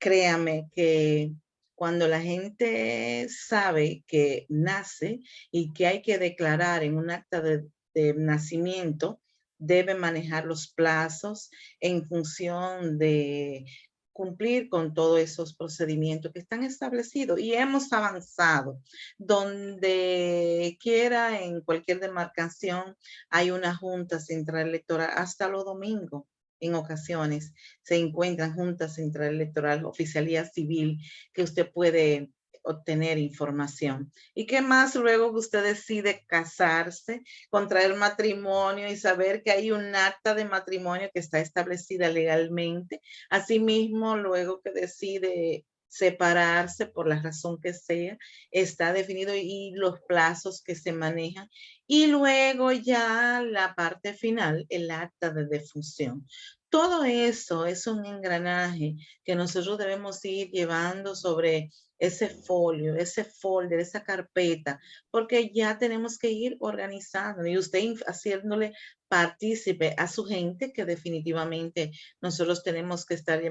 Speaker 1: créame que cuando la gente sabe que nace y que hay que declarar en un acta de nacimiento, debe manejar los plazos en función de cumplir con todos esos procedimientos que están establecidos y hemos avanzado. Donde quiera, en cualquier demarcación, hay una junta central electoral hasta los domingos. En ocasiones se encuentran juntas central electoral, oficialía civil, que usted puede obtener información. ¿Y qué más luego que usted decide casarse, contraer matrimonio y saber que hay un acta de matrimonio que está establecida legalmente? Asimismo, luego que decide separarse por la razón que sea, está definido y los plazos que se manejan. Y luego ya la parte final, el acta de defunción. Todo eso es un engranaje que nosotros debemos ir llevando sobre ese folio, ese folder, esa carpeta, porque ya tenemos que ir organizando y usted haciéndole partícipe a su gente que definitivamente nosotros tenemos que estar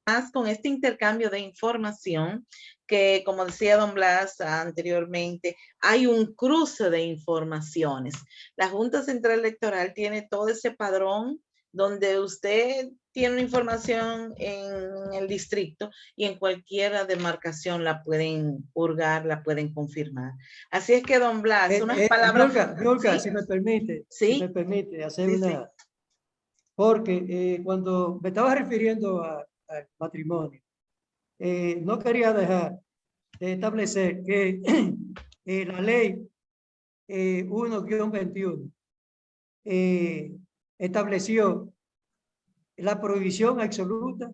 Speaker 1: más con este intercambio de información que, como decía don Blas anteriormente, hay un cruce de informaciones. La Junta Central Electoral tiene todo ese padrón donde usted tiene una información en el distrito y en cualquier demarcación la pueden purgar, la pueden confirmar. Así es que, don Blas, unas palabras...
Speaker 2: Yolka,
Speaker 1: ¿Sí?
Speaker 2: si me permite hacer
Speaker 1: Sí,
Speaker 2: una... Porque cuando me estaba refiriendo al matrimonio, no quería dejar de establecer que la ley 1-21 estableció la prohibición absoluta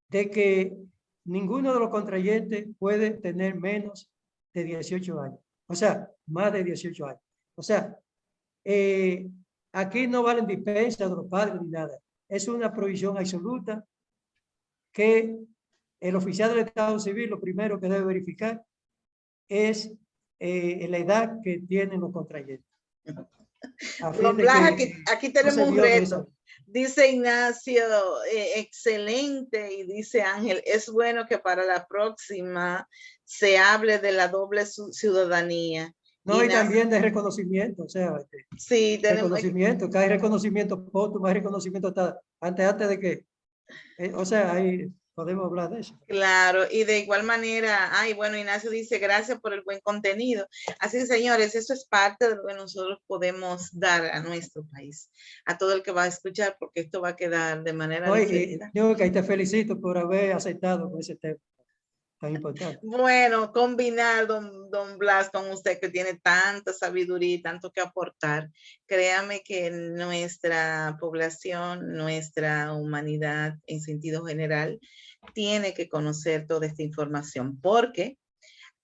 Speaker 2: de que ninguno de los contrayentes puede tener menos de 18 años. O sea, más de 18 años. O sea, aquí no valen dispensas de los padres ni nada. Es una prohibición absoluta que el oficial del Estado Civil lo primero que debe verificar es la edad que tienen los contrayentes.
Speaker 1: Don Blas, aquí tenemos un reto. Dice Ignacio, excelente, y dice Ángel, es bueno que para la próxima se hable de la doble ciudadanía.
Speaker 2: No, y también de reconocimiento, o sea,
Speaker 1: sí,
Speaker 2: reconocimiento, que hay reconocimiento póstumo, hay reconocimiento antes de que, o sea, ahí podemos hablar de eso.
Speaker 1: Claro, y de igual manera, bueno, Ignacio dice, gracias por el buen contenido. Así que, señores, eso es parte de lo que nosotros podemos dar a nuestro país, a todo el que va a escuchar, porque esto va a quedar de manera diferente.
Speaker 2: Yo que te felicito por haber aceptado con ese tema tan importante.
Speaker 1: Bueno, combinar, don Blas, con usted que tiene tanta sabiduría y tanto que aportar, créame que nuestra población, nuestra humanidad en sentido general, tiene que conocer toda esta información, porque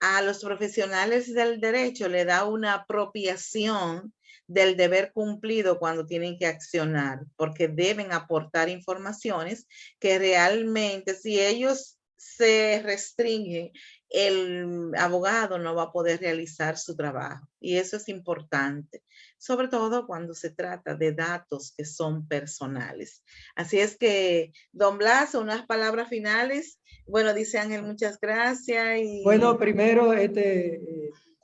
Speaker 1: a los profesionales del derecho le da una apropiación del deber cumplido cuando tienen que accionar, porque deben aportar informaciones que realmente, si ellos se restringen, el abogado no va a poder realizar su trabajo. Y eso es importante, sobre todo cuando se trata de datos que son personales. Así es que, don Blas, unas palabras finales. Bueno, dice Ángel, muchas gracias.
Speaker 2: Bueno, primero, en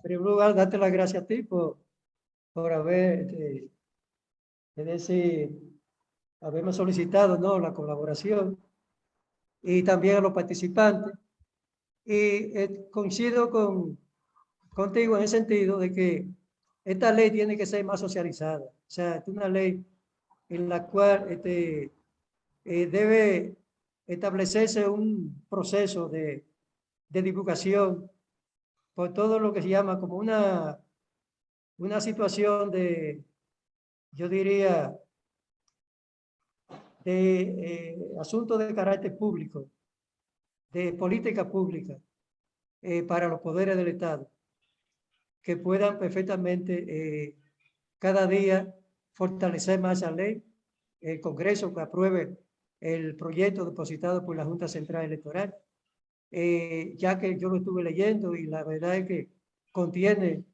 Speaker 2: primer lugar, darte las gracias a ti por haber, haberme solicitado, ¿no?, la colaboración, y también a los participantes. Y coincido contigo en el sentido de que esta ley tiene que ser más socializada. O sea, es una ley en la cual debe establecerse un proceso de divulgación por todo lo que se llama como una situación de, yo diría, de asuntos de carácter público, de política pública para los poderes del Estado, que puedan perfectamente cada día fortalecer más esa ley, el Congreso que apruebe el proyecto depositado por la Junta Central Electoral, ya que yo lo estuve leyendo y la verdad es que contiene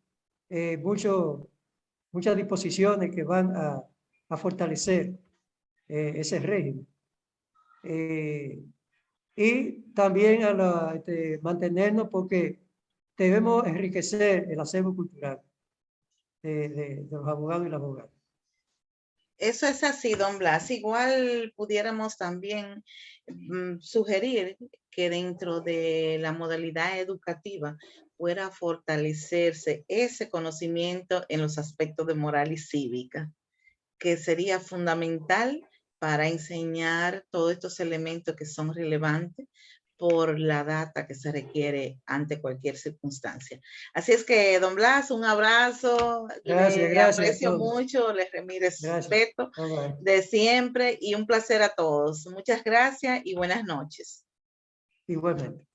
Speaker 2: muchas disposiciones que van a fortalecer ese régimen. y también a mantenernos, porque debemos enriquecer el acervo cultural de los abogados y las abogadas.
Speaker 1: Eso es así, don Blas. Igual pudiéramos también sugerir que dentro de la modalidad educativa pueda fortalecerse ese conocimiento en los aspectos de moral y cívica, que sería fundamental para enseñar todos estos elementos que son relevantes por la data que se requiere ante cualquier circunstancia. Así es que, don Blas, un abrazo.
Speaker 2: Gracias,
Speaker 1: le
Speaker 2: gracias a
Speaker 1: aprecio
Speaker 2: todos.
Speaker 1: mucho, les mi respeto
Speaker 2: Bye, bye.
Speaker 1: de siempre y un placer a todos. Muchas gracias y buenas noches.
Speaker 2: Igualmente.